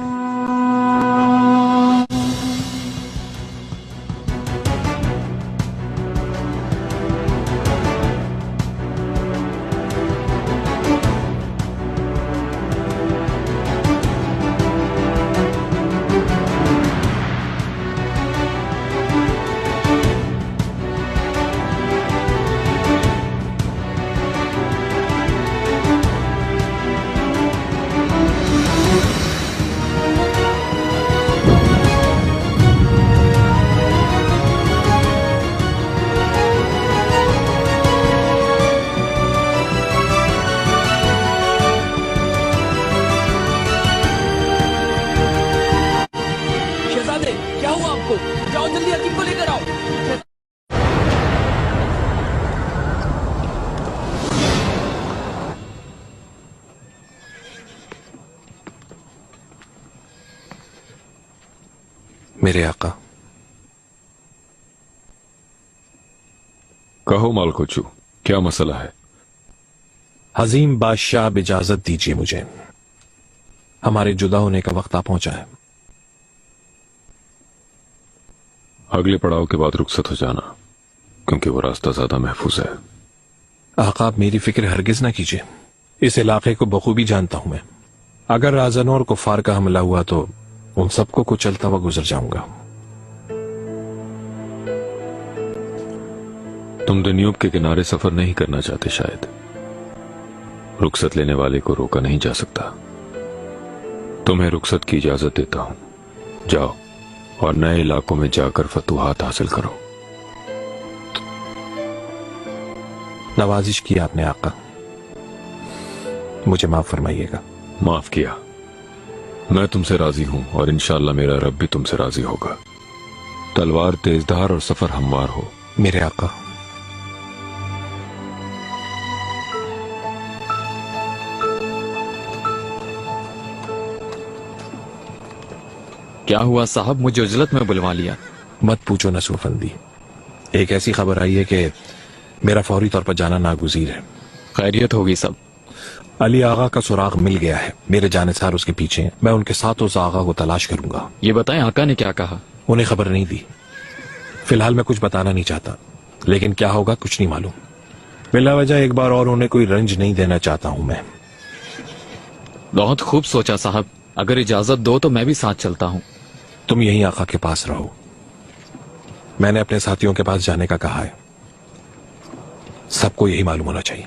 को, जाओ जल्दी हकीम को लेकर आओ। मेरे आका। कहो मालकोचू, क्या मसला है? हजीम बादशाह, अब इजाजत दीजिए मुझे, हमारे जुदा होने का वक्त आ पहुंचा है। अगले पड़ाव के बाद रुखसत हो जाना, क्योंकि वो रास्ता ज्यादा महफूज है। आका, आप मेरी फिक्र हरगिज ना कीजिए, इस इलाके को बखूबी जानता हूं मैं। अगर राजनों और कुफार का हमला हुआ तो उन सबको कुचलता हुआ गुजर जाऊंगा। तुम दन्यूब के किनारे सफर नहीं करना चाहते शायद। रुखसत लेने वाले को रोका नहीं जा सकता। तुम्हें रुखसत की इजाजत देता हूं, जाओ और नए इलाकों में जाकर फतूहात हासिल करो। नवाजिश की आपने आका, मुझे माफ फरमाइएगा। माफ किया। मैं तुमसे राजी हूं और इंशाअल्लाह मेरा रब भी तुमसे राजी होगा। तलवार तेजधार और सफर हमवार हो। मेरे आका। क्या हुआ साहब, मुझे उजलत में बुलवा लिया? मत पूछो नसूफंदी, एक ऐसी खबर आई है कि मेरा फौरी तौर पर जाना नागुज़ीर है। खैरियत होगी सब? अली आगा का सुराग मिल गया है, मेरे जानिसार उसके पीछे हैं। मैं उनके साथ उस आगा को तलाश करूंगा। ये बताएं आका ने क्या कहा? उन्हें खबर नहीं दी। फिलहाल मैं कुछ बताना नहीं चाहता, लेकिन क्या होगा कुछ नहीं मालूम। बिला वजह एक बार और उन्हें कोई रंज नहीं देना चाहता हूं मैं। बहुत खूब सोचा साहब, अगर इजाजत दो तो मैं भी साथ चलता हूं। तुम यहीं आका के पास रहो, मैंने अपने साथियों के पास जाने का कहा है। सबको यही मालूम होना चाहिए।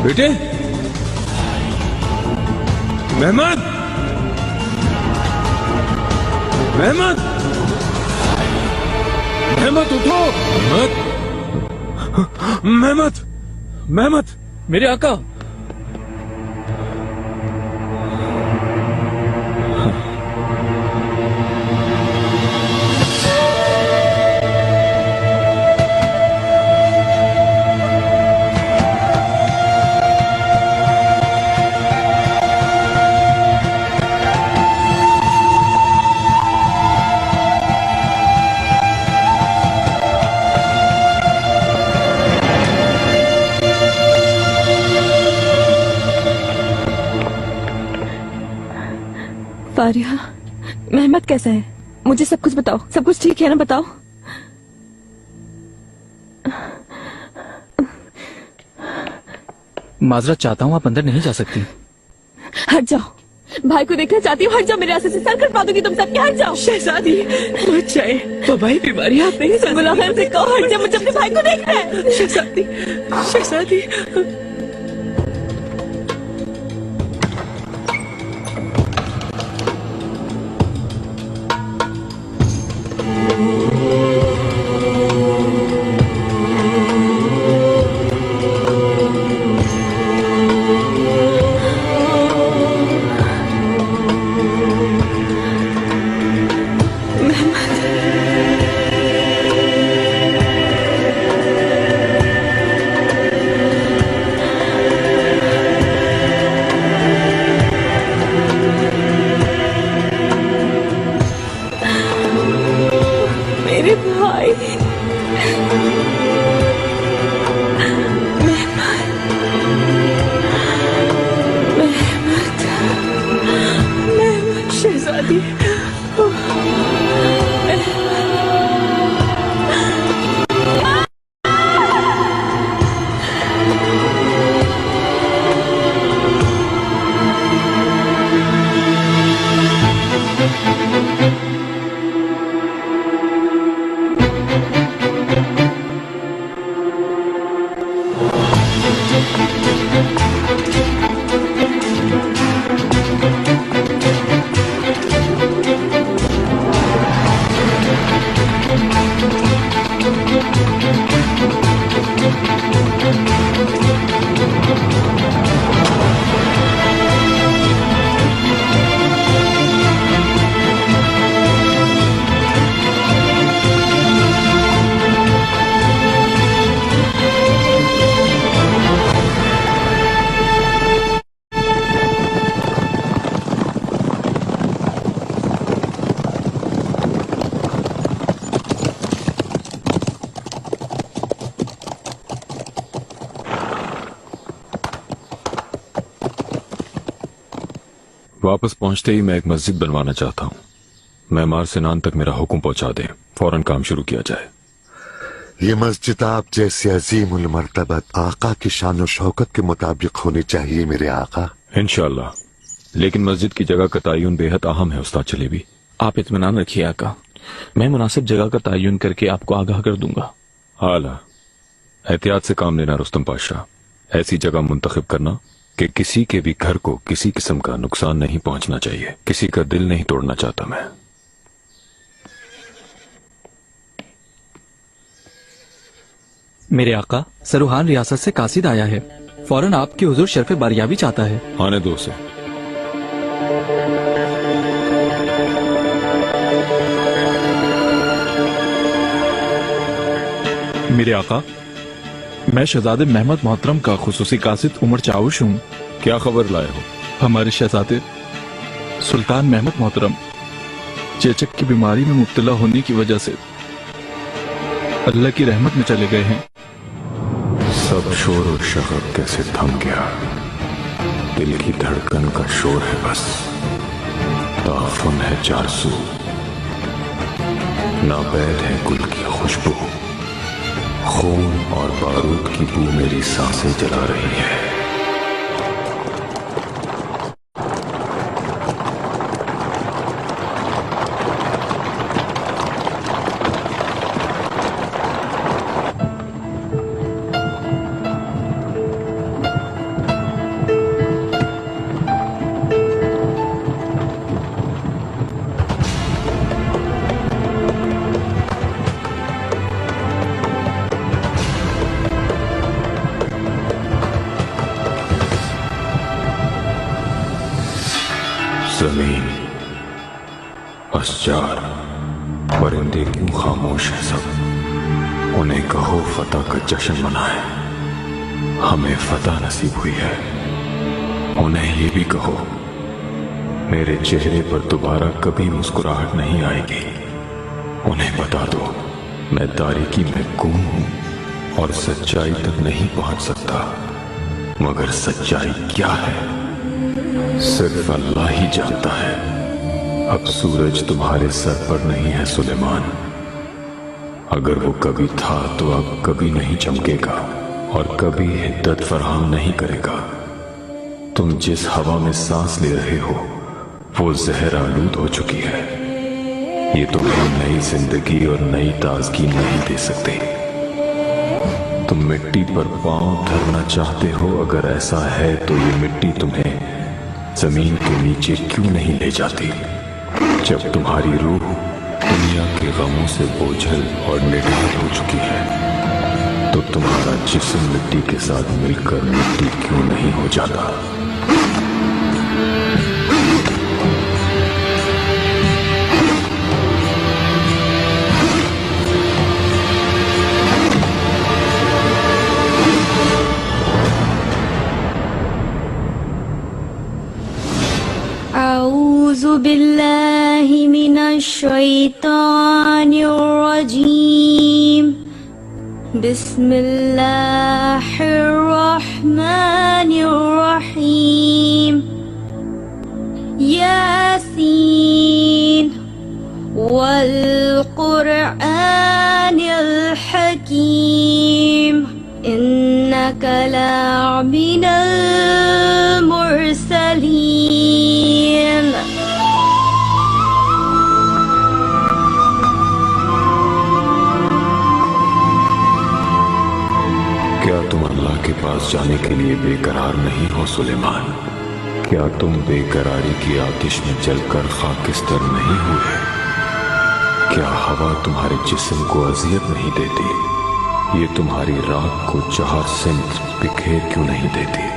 बेटे, मेहमद, मेहमद, मेहमद उठो। मेहमद, मेहमद, मेरे आका। फारिया, मेहमद कैसा है? मुझे सब कुछ बताओ, सब कुछ ठीक है ना? बताओ। माजरत चाहता हूँ, आप अंदर नहीं जा सकती। हट जाओ, भाई को देखना चाहती हूँ। हट जाओ, मेरे रास्ते से सर कटवा दूंगी तुम सबके। हट जाओ। शहजादी मत जाए, वबाई बीमारी आप नहीं समझ। गुलाम से कहो हट जाओ, मुझे अपने भाई को देखना है। शहजादी, शहजादी। वापस पहुंचते ही मैं एक मस्जिद बनवाना चाहता हूं। मैमार सिनान तक मेरा हुक्म पहुंचा दें, फौरन काम शुरू किया जाए। ये मस्जिद आप जैसे अजीम उल मर्तबत आका की शान और शौकत के मुताबिक होनी चाहिए मेरे आका। इंशाअल्लाह, लेकिन मस्जिद की जगह का तयन बेहद अहम है उस्ताद जलेबी। आप इत्मीनान रखिए आका, मैं मुनासिब जगह का तयन करके आपको आगाह कर दूंगा। आला, एहतियात से काम लेना रुस्तम पाशा। ऐसी जगह मुंतखब करना कि किसी के भी घर को किसी किस्म का नुकसान नहीं पहुंचना चाहिए। किसी का दिल नहीं तोड़ना चाहता मैं। मेरे आका, सरूहान रियासत से कासिद आया है, फौरन आपकी हुजूर शर्फ बारियाबी चाहता है। आने दो उसे। मेरे आका, मैं शहजादे महमद मोहतरम का खुसूसी कासिद उमर चाउश हूँ। क्या खबर लाए हो? हमारे शहजादे सुल्तान महमद मोहतरम चेचक की बीमारी में मुब्तला होने की वजह से अल्लाह की रहमत में चले गए हैं। सब शोर और शगब कैसे थम गया। दिल की धड़कन का शोर है बस, ताफुन है चारसू, नाबैद है गुल की खुशबू, खून और बारूद की बू मेरी सांसें जला रही है। जमीन, अशजार, परिंदे क्यों खामोश है सब? उन्हें कहो फतह का जश्न मनाए। हमें फतह नसीब हुई है। उन्हें ये भी कहो मेरे चेहरे पर दोबारा कभी मुस्कुराहट नहीं आएगी। उन्हें बता दो मैं तारीकी में गुम हूं और सच्चाई तक नहीं पहुंच सकता, मगर सच्चाई क्या है सिर्फ अल्लाह ही जानता है। अब सूरज तुम्हारे सर पर नहीं है सुलेमान, अगर वो कभी था तो अब कभी नहीं चमकेगा और कभी हिद्दत फराहम नहीं करेगा। तुम जिस हवा में सांस ले रहे हो वो जहर आलूद हो चुकी है। ये तुम्हें नई जिंदगी और नई ताजगी नहीं दे सकते। तुम मिट्टी पर पांव धरना चाहते हो, अगर ऐसा है तो ये मिट्टी तुम्हें जमीन के नीचे क्यों नहीं ले जाती? जब तुम्हारी रूह दुनिया के गमों से बोझल और निढाल हो चुकी है तो तुम्हारा जिस्म मिट्टी के साथ मिलकर मिट्टी क्यों नहीं हो जाता? अऊज़ु बिल्लाहि मिनश शैतानिर रजीम। बिस्मिल्लाहिर रहमानिर रहीम। यासीन वल क़ुरआनिल हकीम। इन्नका लमिनल मुरसलीन। क्या तुम अल्लाह के पास जाने के लिए बेकरार नहीं हो सुलेमान? क्या तुम बेकरारी की आतिश में जलकर खाकिस्तर नहीं हुए? क्या हवा तुम्हारे जिस्म को अजियत नहीं देती? ये तुम्हारी राख को चार सिमत बिखेर क्यों नहीं देती?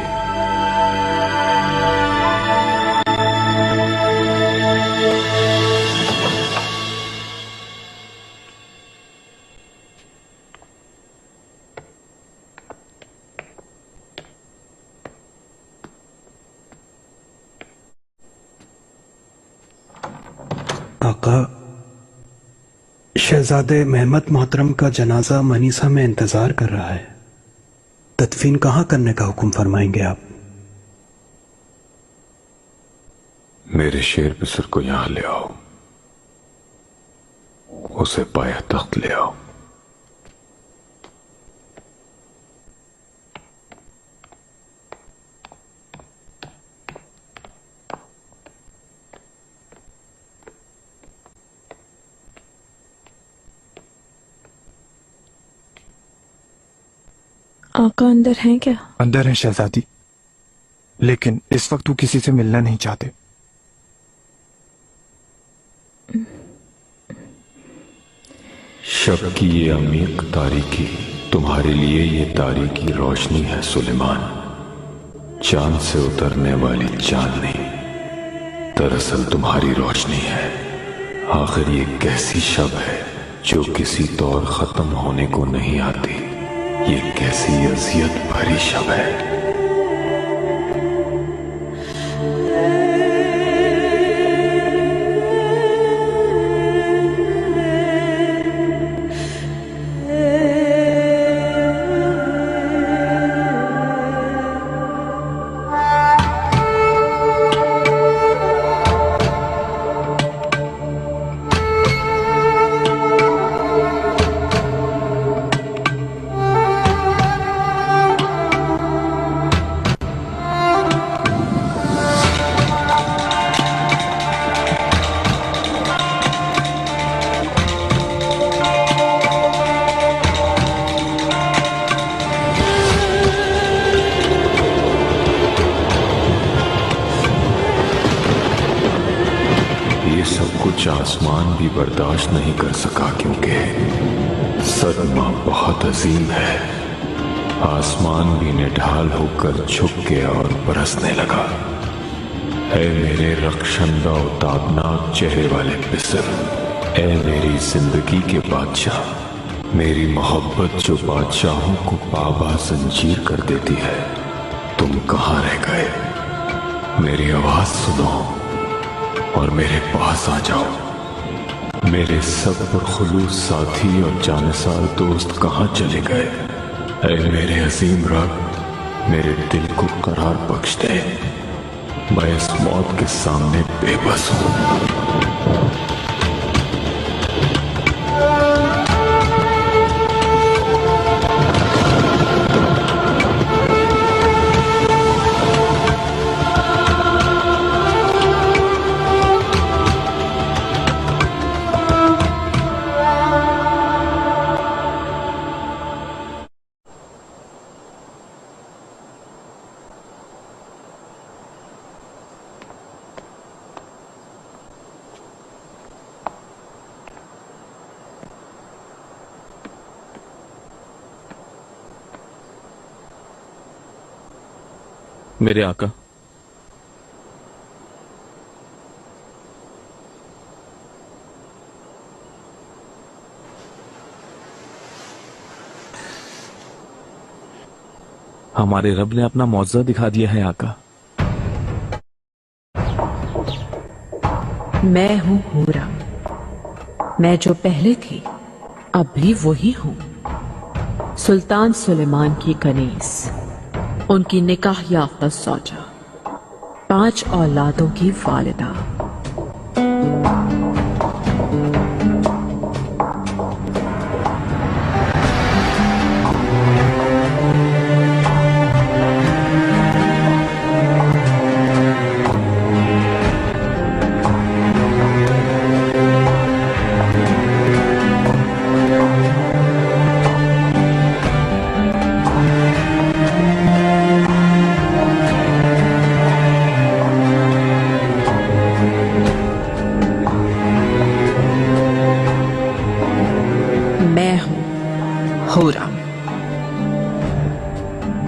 आका, शहजादे महमद मोहतरम का जनाजा मनीसा में इंतजार कर रहा है। तदफीन कहाँ करने का हुक्म फरमाएंगे आप? मेरे शेर बिसर को यहां ले आओ, उसे पाया तख्त ले आओ। आका अंदर हैं क्या? अंदर है शहजादी, लेकिन इस वक्त वो किसी से मिलना नहीं चाहते। शब की ये अमीक तारीकी तुम्हारे लिए ये तारीकी रोशनी है सुलेमान। चांद से उतरने वाली चांदनी दरअसल तुम्हारी रोशनी है। आखिर ये कैसी शब है जो किसी तौर खत्म होने को नहीं आती? ये कैसी अजियत भरी शब है। आसमान भी बर्दाश्त नहीं कर सका क्योंकि सदमा बहुत अजीम है। आसमान भी निढाल होकर झुक गया और बरसने लगा। ऐ मेरे रक्षंदा और ताबनाक चेहरे वाले बिसर, ऐ मेरी जिंदगी के बादशाह, मेरी मोहब्बत जो बादशाहों को पाबा जंजीर कर देती है, तुम कहाँ रह गए? मेरी आवाज सुनो और मेरे पास आ जाओ। मेरे सब्र खुलूस साथी और जानसार दोस्त कहाँ चले गए? ऐ मेरे अजीम रब, मेरे दिल को करार बख्श दे। मैं इस मौत के सामने बेबस हूँ। मेरे आका, हमारे रब ने अपना मौजज़ा दिखा दिया है आका। मैं हूँ हूरा, मैं जो पहले थी अब भी वही हूँ। सुल्तान सुलेमान की कनीज, उनकी निकाह याफ्ता सौजा, 5 औलादों की वालिदा।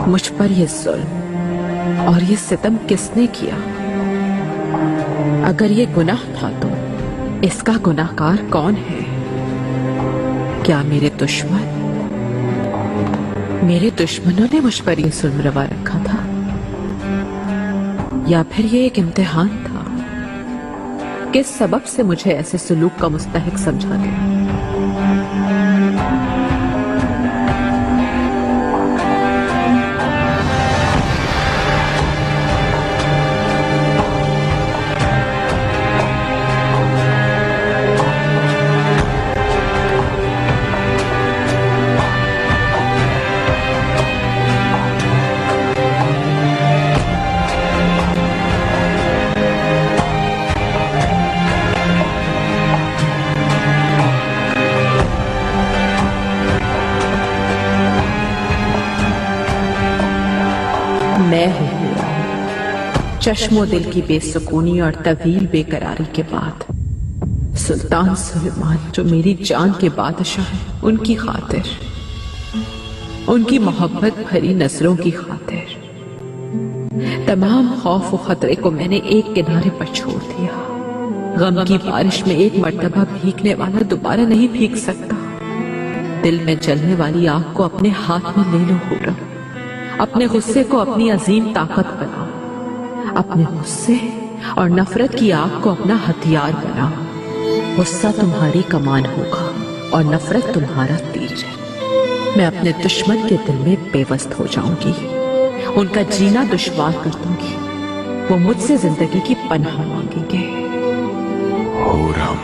मुझ पर ये जुल्म और ये सितम किसने किया? अगर ये गुनाह था तो इसका गुनाहगार कौन है? क्या मेरे दुश्मनों ने मुझ पर ये जुल्म रवा रखा था, या फिर ये एक इम्तिहान था? किस सबब से मुझे ऐसे सलूक का मुस्तहिक समझा गया? मैं हूँ चश्मो दिल की बेसुकूनी और तवील बेकरारी के बाद सुल्तान सुलेमान, जो मेरी जान के बादशाह हैं, उनकी खातिर, उनकी मोहब्बत भरी नजरों की खातिर तमाम खौफ और खतरे को मैंने एक किनारे पर छोड़ दिया। गम की बारिश में एक मर्तबा भीगने वाला दोबारा नहीं भीग सकता। दिल में जलने वाली आग को अपने हाथ में ले लो हुर्रम, अपने गुस्से को अपनी अजीम ताकत बनाओ, अपने गुस्से और नफरत की आग को अपना हथियार बनाओ। गुस्सा तुम्हारी कमान होगा और नफरत तुम्हारा तीर। मैं अपने दुश्मन के दिल में बेवस्त हो जाऊंगी, उनका जीना दुश्वार कर दूंगी। वो मुझसे जिंदगी की पनाह मांगेंगे। हुर्रम,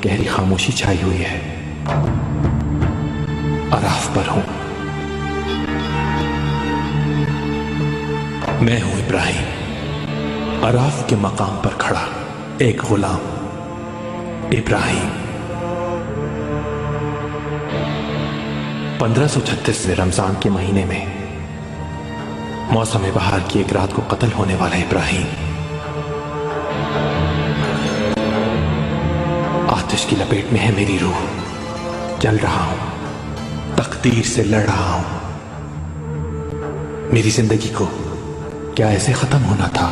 गहरी खामोशी छाई हुई है। अराफ पर हूं, मैं हूं इब्राहिम, अराफ के मकाम पर खड़ा एक गुलाम इब्राहिम। 1536 रमजान के महीने में मौसम बहार की एक रात को कत्ल होने वाला इब्राहिम आतिश की लपेट में है मेरी रूह। जल रहा हूं, तकदीर से लड़ रहा हूं। मेरी जिंदगी को क्या ऐसे खत्म होना था?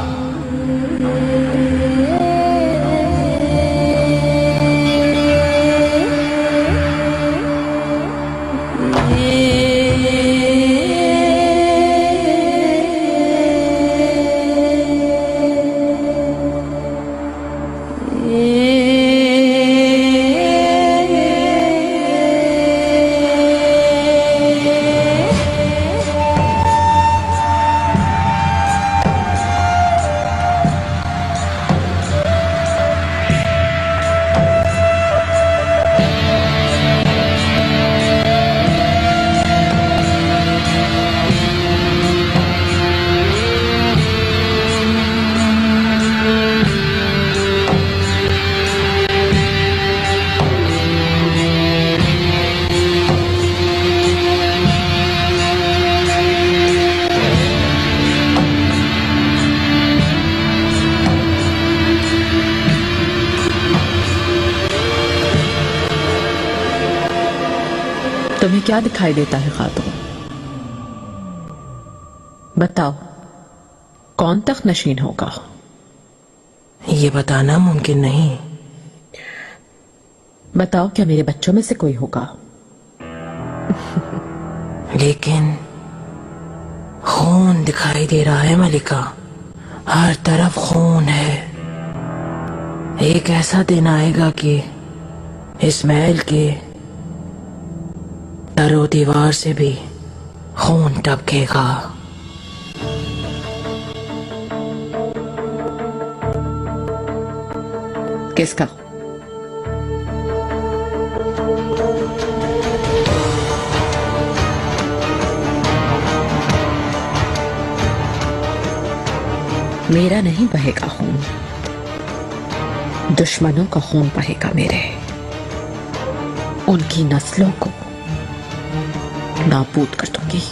तुम्हें क्या दिखाई देता है खातून? बताओ, कौन तख्त नशीन होगा? ये बताना मुमकिन नहीं। बताओ, क्या मेरे बच्चों में से कोई होगा? लेकिन खून दिखाई दे रहा है मलिका, हर तरफ खून है। एक ऐसा दिन आएगा कि इस महल के दरो दीवार से भी खून टपकेगा। किसका? मेरा नहीं बहेगा खून, दुश्मनों का खून बहेगा मेरे। उनकी नस्लों को नाबूद कर दूंगी।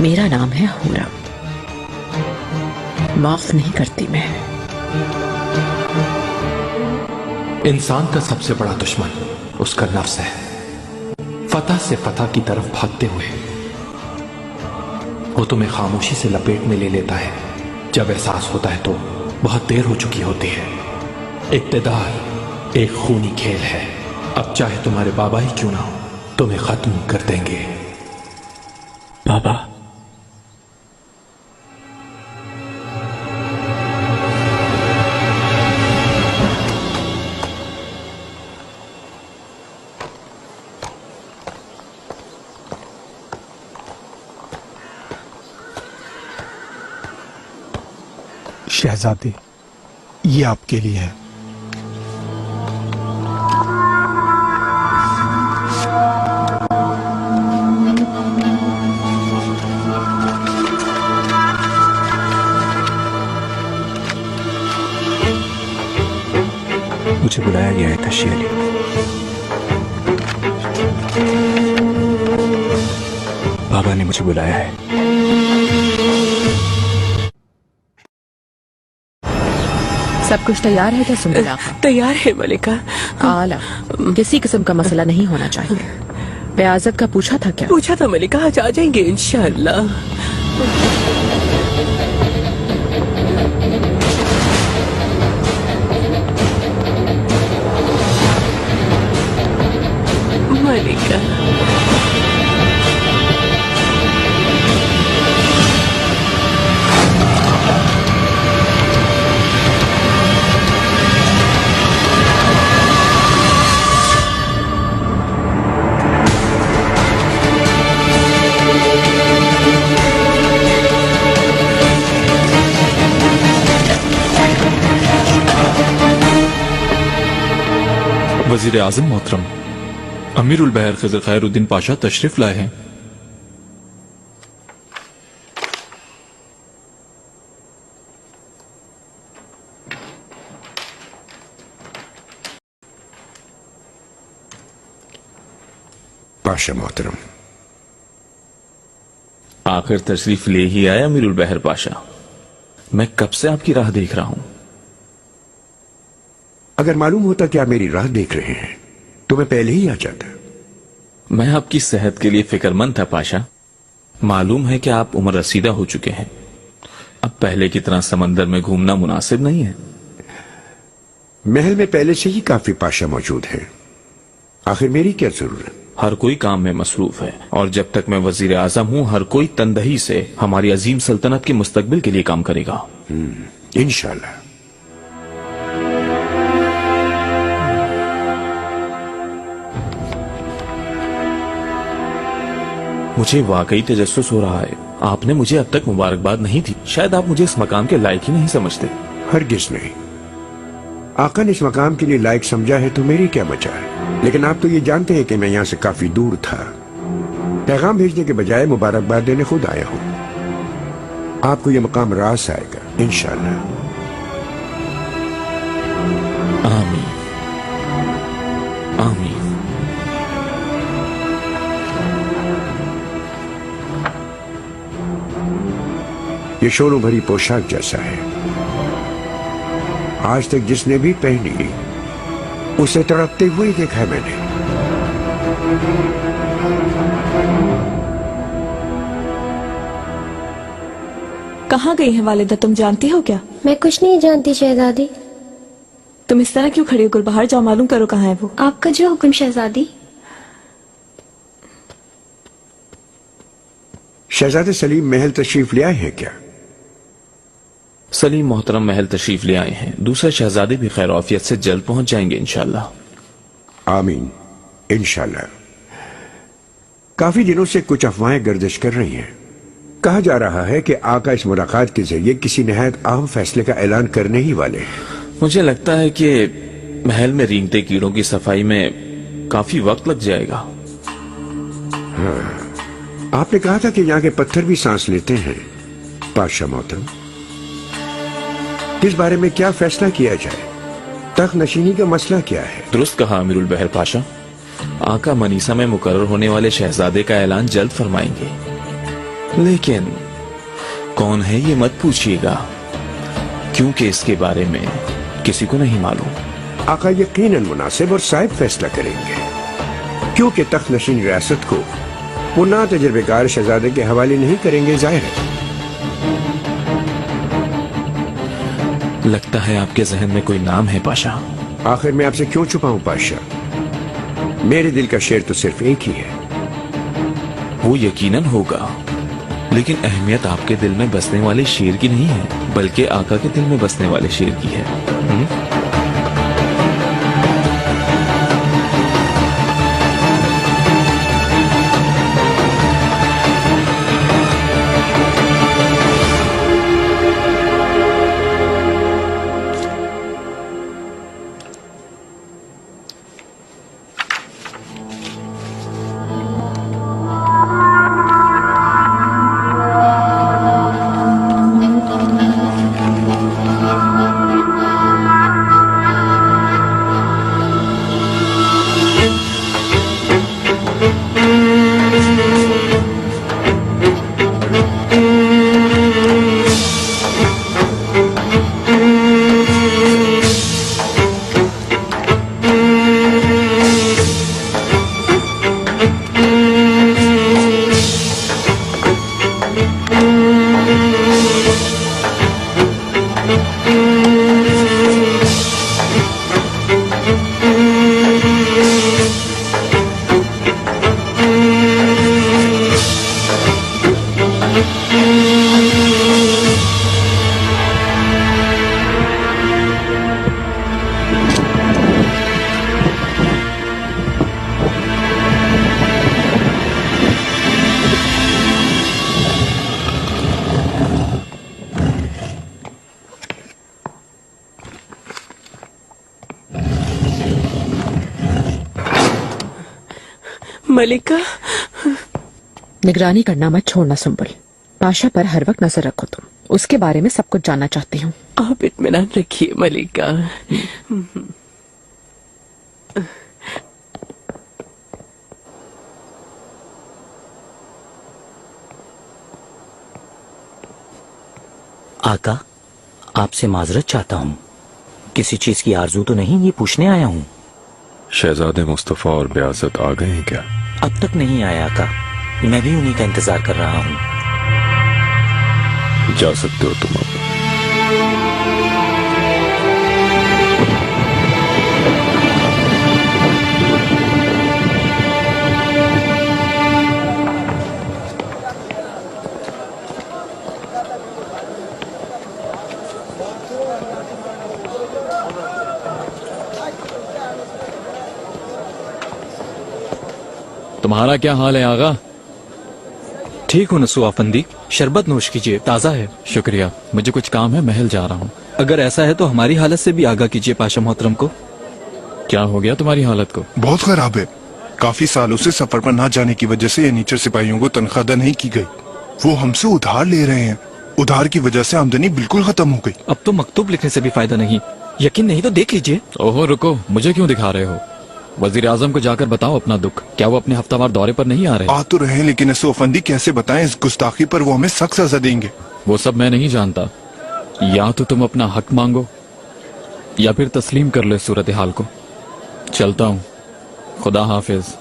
मेरा नाम है हुरम, माफ नहीं करती मैं। इंसान का सबसे बड़ा दुश्मन उसका नफ्स है। फतह से फतह की तरफ भागते हुए वो तुम्हें खामोशी से लपेट में ले लेता है। जब एहसास होता है तो बहुत देर हो चुकी होती है। इक्तिदार एक खूनी खेल है। अब चाहे तुम्हारे बाबा ही क्यों ना हो, तुम्हें खत्म कर देंगे। बाबा, शहजादी, ये आपके लिए है। मुझे बुलाया गया है तशी अली। बाबा ने मुझे बुलाया है। सब कुछ तैयार है क्या सुंदरा? तैयार है मलिका। आला, किसी किस्म का मसला नहीं होना चाहिए। बेआज़त का पूछा था क्या? पूछा था मलिका, आज आ जाएंगे इंशाअल्लाह। मलिका, वजीर आजम मोहतरम, अमीरुल बहर खिज़र खैरुद्दीन पाशा तशरीफ लाए हैं। पाशा मोहतरम, आखिर तशरीफ ले ही आए अमीरुल बहर पाशा। मैं कब से आपकी राह देख रहा हूं। अगर मालूम होता कि आप मेरी राह देख रहे हैं तो मैं पहले ही आ जाता। मैं आपकी सेहत के लिए फिक्रमंद था पाशा। मालूम है कि आप उम्र रसीदा हो चुके हैं। अब पहले की तरह समंदर में घूमना मुनासिब नहीं है। महल में पहले से ही काफी पाशा मौजूद है। आखिर मेरी क्या जरूरत? हर कोई काम में मसरूफ है और जब तक मैं वजीर आजम हूं हर कोई तनदही से हमारी अजीम सल्तनत के मुस्तकबिल के लिए काम करेगा। इंशाअल्लाह। मुझे वाकई तजस्सुस हो रहा है। आपने मुझे अब तक मुबारकबाद नहीं दी। शायद आप मुझे इस मकाम के लायक ही नहीं समझते। हरगिज़ नहीं। आका ने इस मकाम के लिए लायक समझा है तो मेरी क्या मचा है। लेकिन आप तो ये जानते हैं कि मैं यहाँ से काफी दूर था। पैगाम भेजने के बजाय मुबारकबाद देने खुद आया हूँ। आपको ये मकाम रास आएगा इंशाअल्लाह। आमीन आमीन। ये शोरों भरी पोशाक जैसा है। आज तक जिसने भी पहनी उसे तड़पते हुए देखा है मैंने। कहाँ गई है वालिदा, तुम जानती हो क्या? मैं कुछ नहीं जानती शहजादी। तुम इस तरह क्यों खड़ी हो? बाहर जाओ, मालूम करो कहाँ है वो। आपका जो हुक्म शहजादी। शहजादे सलीम महल तशरीफ ले आए हैं क्या? सलीम मोहतरम महल तशरीफ ले आए हैं। दूसरे शहजादे भी खैर आफियत से जल्द पहुंच जाएंगे इंशाअल्लाह। आमीन इंशाअल्लाह। काफी दिनों से कुछ अफवाहें गर्दिश कर रही हैं कहा जा रहा है कि आका इस मुलाकात के जरिए किसी नहायत अहम फैसले का ऐलान करने ही वाले हैं। मुझे लगता है कि महल में रेंगते कीड़ों की सफाई में काफी वक्त लग जाएगा। हाँ, आपने कहा था कि यहाँ के पत्थर भी सांस लेते हैं। पातशाह मोहतरम, इस बारे में क्या फैसला किया जाए? तख्त नशीनी का मसला क्या है? दुरुस्त कहा अमीरुल बहर पाशा। आका मनीसा में मुकर्रर होने वाले शहजादे का ऐलान जल्द फरमाएंगे, लेकिन कौन है ये मत पूछिएगा, क्योंकि इसके बारे में किसी को नहीं मालूम। आका यकीनन मुनासिब और साहिब फैसला करेंगे, क्योंकि तख्त नशीन रियासत को वो ना तजर्बेकार शहजादे के हवाले नहीं करेंगे। जाहिर है। लगता है आपके जहन में कोई नाम है पाशा। आखिर मैं आपसे क्यों छुपाऊं पाशा? मेरे दिल का शेर तो सिर्फ एक ही है। वो यकीनन होगा, लेकिन अहमियत आपके दिल में बसने वाले शेर की नहीं है, बल्कि आका के दिल में बसने वाले शेर की है। मलिका, निगरानी करना मत छोड़ना सुंबुल। पाशा पर हर वक्त नजर रखो तुम, उसके बारे में सब कुछ जानना चाहती हूँ। आप इत्मीनान रखिए मलिका। आका, आपसे माजरत चाहता हूँ। किसी चीज की आरजू तो नहीं, ये पूछने आया हूँ। शहजादे मुस्तफा और ब्याजत आ गए हैं क्या? अब तक नहीं आया आका, मैं भी उन्हीं का इंतजार कर रहा हूँ। जा सकते हो तुम अब। तुम्हारा क्या हाल है आगा? ठीक हूँ नसु आफंदी, शरबत नोश कीजिए, ताज़ा है। शुक्रिया, मुझे कुछ काम है, महल जा रहा हूँ। अगर ऐसा है तो हमारी हालत से भी आगाह कीजिए पाशा मोहतरम को। क्या हो गया तुम्हारी हालत को? बहुत खराब है। काफी सालों से सफर पर ना जाने की वजह से ये नीचर सिपाहियों को तनख्वाह अदा नहीं की गई। वो हमसे उधार ले रहे हैं। उधार की वजह से आमदनी बिल्कुल खत्म हो गई। अब तो मकतूब लिखने से भी फायदा नहीं। यकीन नहीं तो देख लीजिए। ओहो रुको, मुझे क्यों दिखा रहे हो? वजीर आजम को जाकर बताओ अपना दुख। क्या वो अपने हफ्तावार दौरे पर नहीं आ रहे? आ तो रहे हैं, लेकिन ऐसे अफंदी कैसे बताएं, इस गुस्ताखी पर वो हमें सख्त सजा देंगे। वो सब मैं नहीं जानता। या तो तुम अपना हक मांगो या फिर तस्लीम कर लो सूरत हाल को। चलता हूँ, खुदा हाफिज।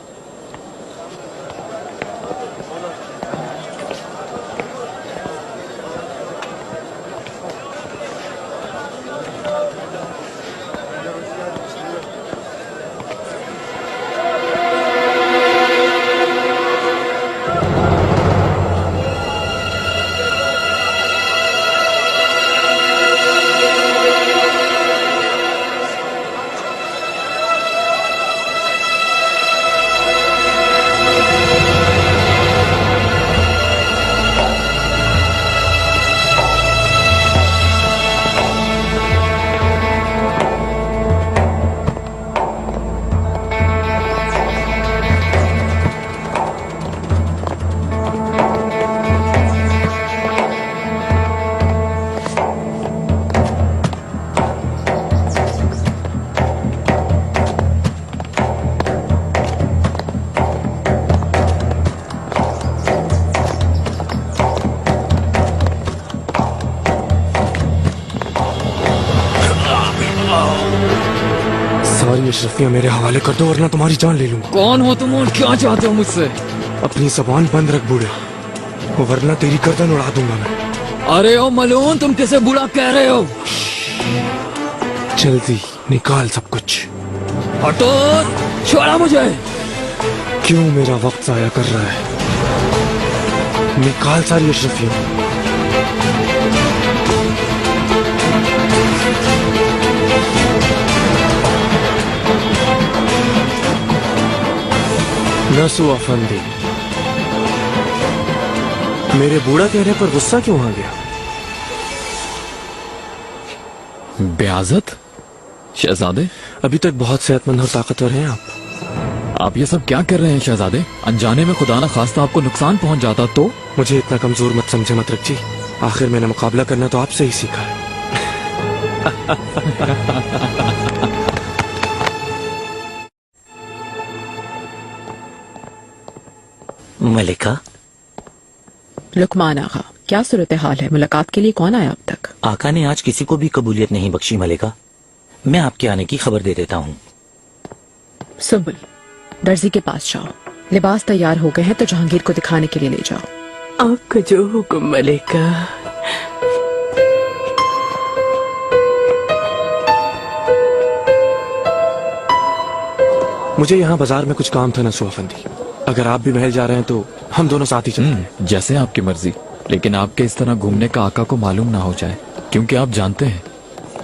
अशरफियां मेरे हवाले कर दो वरना तुम्हारी जान ले लूंगा। कौन हो तुम और क्या चाहते हो मुझसे? अपनी जबान बंद रख बूढ़े, वरना तेरी गर्दन उड़ा दूंगा मैं। अरे ओ मलून, तुम किसे बुरा कह रहे हो? जल्दी निकाल सब कुछ। हटो, छोड़ा मुझे। क्यों मेरा वक्त जाया कर रहा है? निकाल सारी अशरफियां। नसु अफंदी, मेरे बूढ़ा कहने पर गुस्सा क्यों आ गया? बेआज़त शहजादे, अभी तक बहुत सेहतमंद और ताकतवर हैं आप ये सब क्या कर रहे हैं शहजादे? अनजाने में खुदा ना खास्ता आपको नुकसान पहुंच जाता तो? मुझे इतना कमजोर मत समझे मत जी, आखिर मैंने मुकाबला करना तो आपसे ही सीखा है। मलिका। लुकमान आगा, क्या सूरत हाल है? मुलाकात के लिए कौन आया अब तक? आका ने आज किसी को भी कबूलियत नहीं बख्शी मलिका। मैं आपके आने की खबर दे देता हूँ। सुबुल, दर्जी के पास जाओ, लिबास तैयार हो गए हैं तो जहांगीर को दिखाने के लिए ले जाओ। आपका जो हुक्म मलिका। मुझे यहाँ बाजार में कुछ काम था नसु अफंदी, अगर आप भी महल जा रहे हैं तो हम दोनों साथ ही चलते। जैसे आपकी मर्जी, लेकिन आपके इस तरह घूमने का आका को मालूम ना हो जाए, क्योंकि आप जानते हैं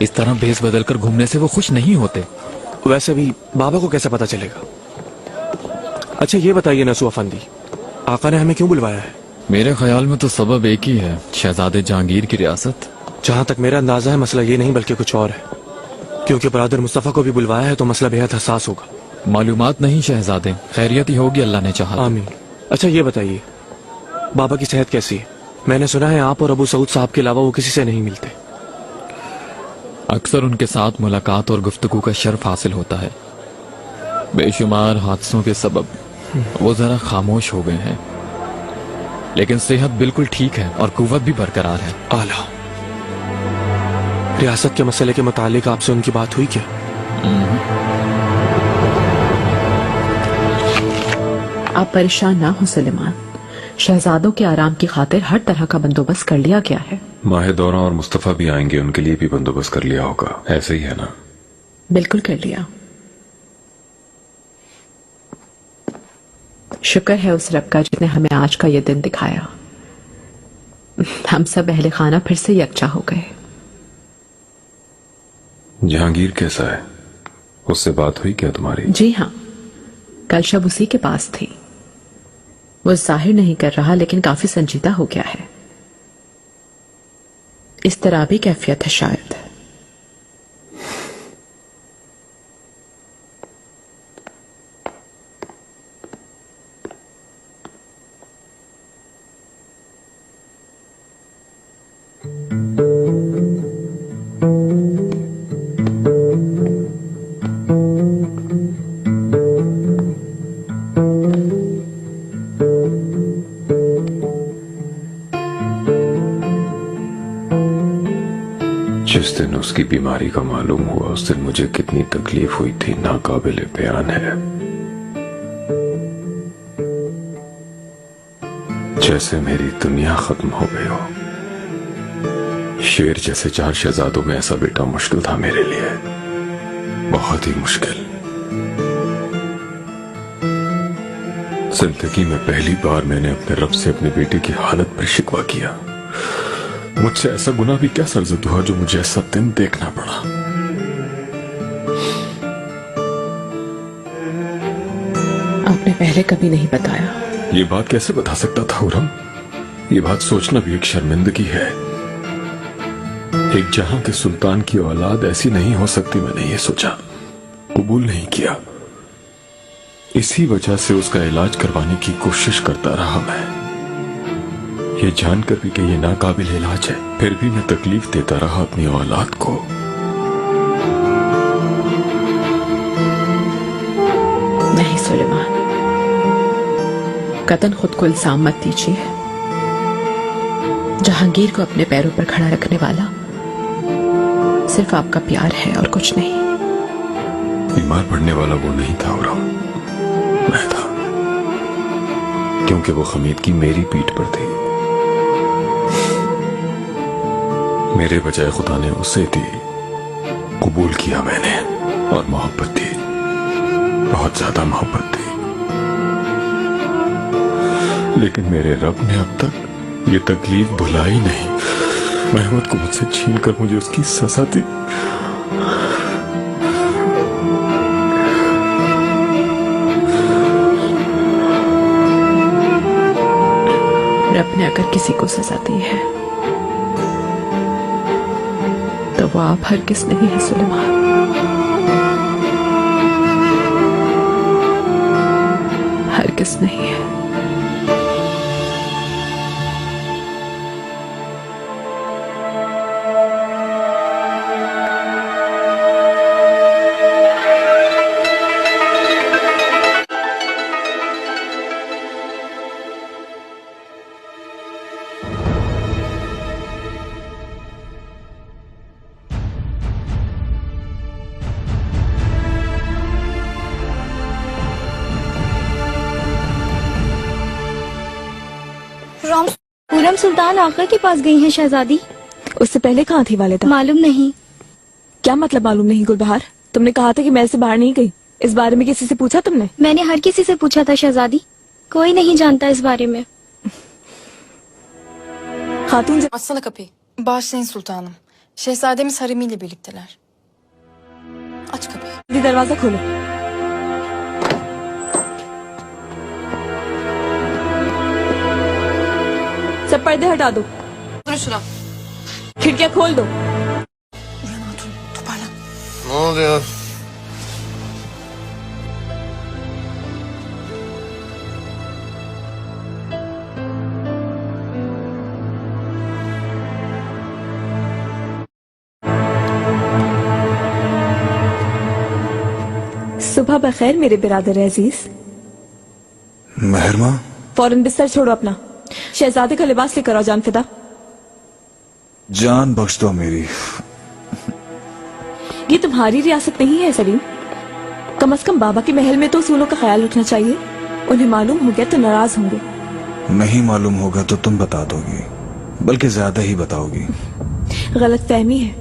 इस तरह भेस बदल कर घूमने से वो खुश नहीं होते। वैसे भी बाबा को कैसे पता चलेगा? अच्छा ये बताइए नसु अफंदी, आका ने हमें क्यों बुलवाया है? मेरे ख्याल में तो सबब एक ही है, शहजादे जहांगीर की रियासत। जहाँ तक मेरा अंदाजा है मसला ये नहीं बल्कि कुछ और है, क्योंकि बरादर मुस्तफा को भी बुलवाया है तो मसला बेहद हसास होगा। मालूमात नहीं शहजादे, खैरियत ही होगी, अल्लाह ने चाहा। आमीन। अच्छा ये बताइए, बाबा की सेहत कैसी है? मैंने सुना है आप और अबू सऊद साहब के अलावा वो किसी से नहीं मिलते। अक्सर उनके साथ मुलाकात और गुफ्तगू का शर्फ हासिल होता है। बेशुमार हादसों के सबब वो जरा खामोश हो गए हैं, लेकिन सेहत बिल्कुल ठीक है और कुव्वत भी बरकरार है। आला, रियासत के मसले के मुतालिक आपसे उनकी बात हुई क्या? आप परेशान ना हो सुलेमान, शहजादों के आराम की खातिर हर तरह का बंदोबस्त कर लिया गया है। माहे दौरा और मुस्तफा भी आएंगे, उनके लिए भी बंदोबस्त कर लिया होगा, ऐसे ही है ना? बिल्कुल कर लिया। शुक्र है उस रब का जिसने हमें आज का ये दिन दिखाया। हम सब अहले खाना फिर से यकजा हो गए। जहांगीर कैसा है? उससे बात हुई क्या तुम्हारी? जी हाँ, कल शब उसी के पास थी। वो जाहिर नहीं कर रहा लेकिन काफी संजीदा हो गया है। इस तरह भी कैफियत है शायद। जिस दिन उसकी बीमारी का मालूम हुआ उस दिन मुझे कितनी तकलीफ हुई थी, नाकाबिले बयान है। जैसे मेरी दुनिया खत्म हो गई हो। शेर जैसे 4 शहजादों में ऐसा बेटा मुश्किल था मेरे लिए, बहुत ही मुश्किल। जिंदगी में पहली बार मैंने अपने रब से अपने बेटे की हालत पर शिकवा किया। मुझसे ऐसा गुनाह भी क्या सरजद हुआ जो मुझे ऐसा दिन देखना पड़ा। आपने पहले कभी नहीं बताया। ये बात कैसे बता सकता था हुरम? ये बात सोचना भी एक शर्मिंदगी है। एक जहां के सुल्तान की औलाद ऐसी नहीं हो सकती, मैंने ये सोचा, कबूल नहीं किया। इसी वजह से उसका इलाज करवाने की कोशिश करता रहा मैं, ये जानकर भी कि ये नाकाबिल इलाज है, फिर भी मैं तकलीफ देता रहा अपनी औलाद को। नहीं सुलेमान, कतन खुद को इल्जाम मत दीजिए। जहांगीर को अपने पैरों पर खड़ा रखने वाला सिर्फ आपका प्यार है और कुछ नहीं। बीमार पड़ने वाला वो नहीं था औरम, मैं था, क्योंकि वो हमीद की मेरी पीठ पर थी। मेरे बजाय खुदा ने उसे दी, कबूल किया मैंने, और मोहब्बत दी, बहुत ज्यादा मोहब्बत दी। लेकिन मेरे रब ने अब तक ये तकलीफ भुलाई नहीं। महमद को मुझसे छीन कर मुझे उसकी सजा दी। रब ने अगर किसी को सजा दी है तो वो आप हरगिज़ नहीं है सुलेमान। हरगिज़ नहीं है। पूरम सुल्तान आका के पास गई हैं शहजादी। उससे पहले कहाँ थी वालिदा? मालूम नहीं। क्या मतलब मालूम नहीं गुलबहार? तुमने कहा था कि मैं इससे बाहर नहीं गई। इस बारे में किसी से पूछा तुमने? मैंने हर किसी से पूछा था शहजादी, कोई नहीं जानता इस बारे में। खातून Açsana kapıyı. Bağışlayın sultanım. Şehzademiz haremiyle birlikteler. Aç kapıyı. दरवाजा खोलो। सब पर्दे हटा दो। Durun şuna. खिड़कियां खोल दो। Ne oluyor? सुबह बखैर मेरे बिरादर अजीज। महरमा, फौरन बिस्तर छोड़ो अपना। शहजादे का लिबास लेकर आओ जान फिदा। जान बख्श दो मेरी। ये तुम्हारी रियासत नहीं है सलीम। कम से कम बाबा के महल में तो उसूलों का ख्याल रखना चाहिए। उन्हें मालूम हो गया तो नाराज होंगे। नहीं मालूम होगा तो तुम बता दोगी, बल्कि ज्यादा ही बताओगी। गलत फहमी है,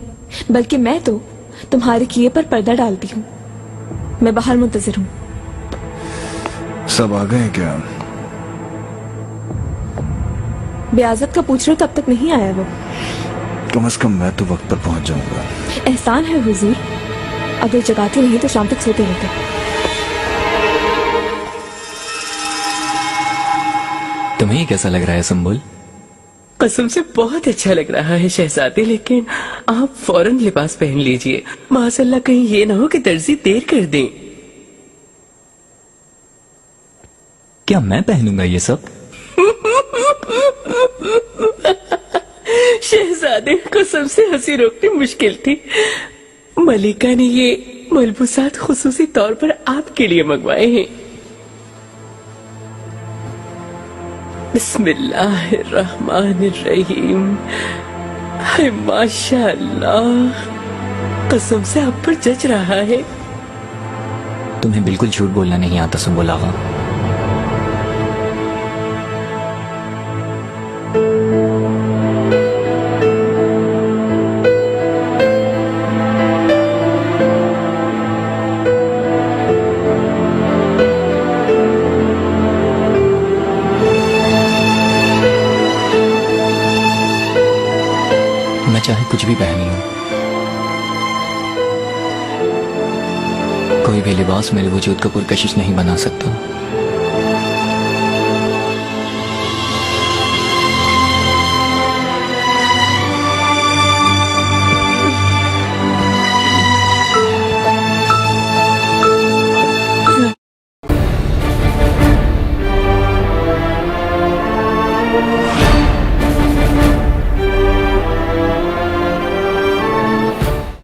बल्कि मैं तो तुम्हारे किए पर पर्दा डालती हूँ। मैं बाहर मुंतजिर हूँ। सब आ गए क्या? बेआजत का पूछ रहे हो तब तक नहीं आया वो। कम से कम मैं तो वक्त पर पहुंच जाऊंगा। एहसान है हुजूर, अगर जगाती नहीं तो शाम तक सोते रहते। तुम्हें कैसा लग रहा है संबुल? कसम से बहुत अच्छा लग रहा है शहजादी, लेकिन आप फौरन लिबास पहन लीजिए। माशाल्लाह कहीं ये ना हो कि दर्जी देर कर दें। क्या मैं पहनूंगा ये सब? शहजादे कसम से हंसी रोकनी मुश्किल थी। मलिका ने ये मलबूसात खुसूसी तौर पर आपके लिए मंगवाए हैं। बिस्मिल्लाहिर्रहमानिर्रहीम। हाय माशाअल्लाह, कसम से आप पर जच रहा है। तुम्हें बिल्कुल झूठ बोलना नहीं आता संबुल आगा। मैं चाहे कुछ भी पहनी हूं, कोई भी लिबास मेरे वजूद को पुरकशिश नहीं बना सकता।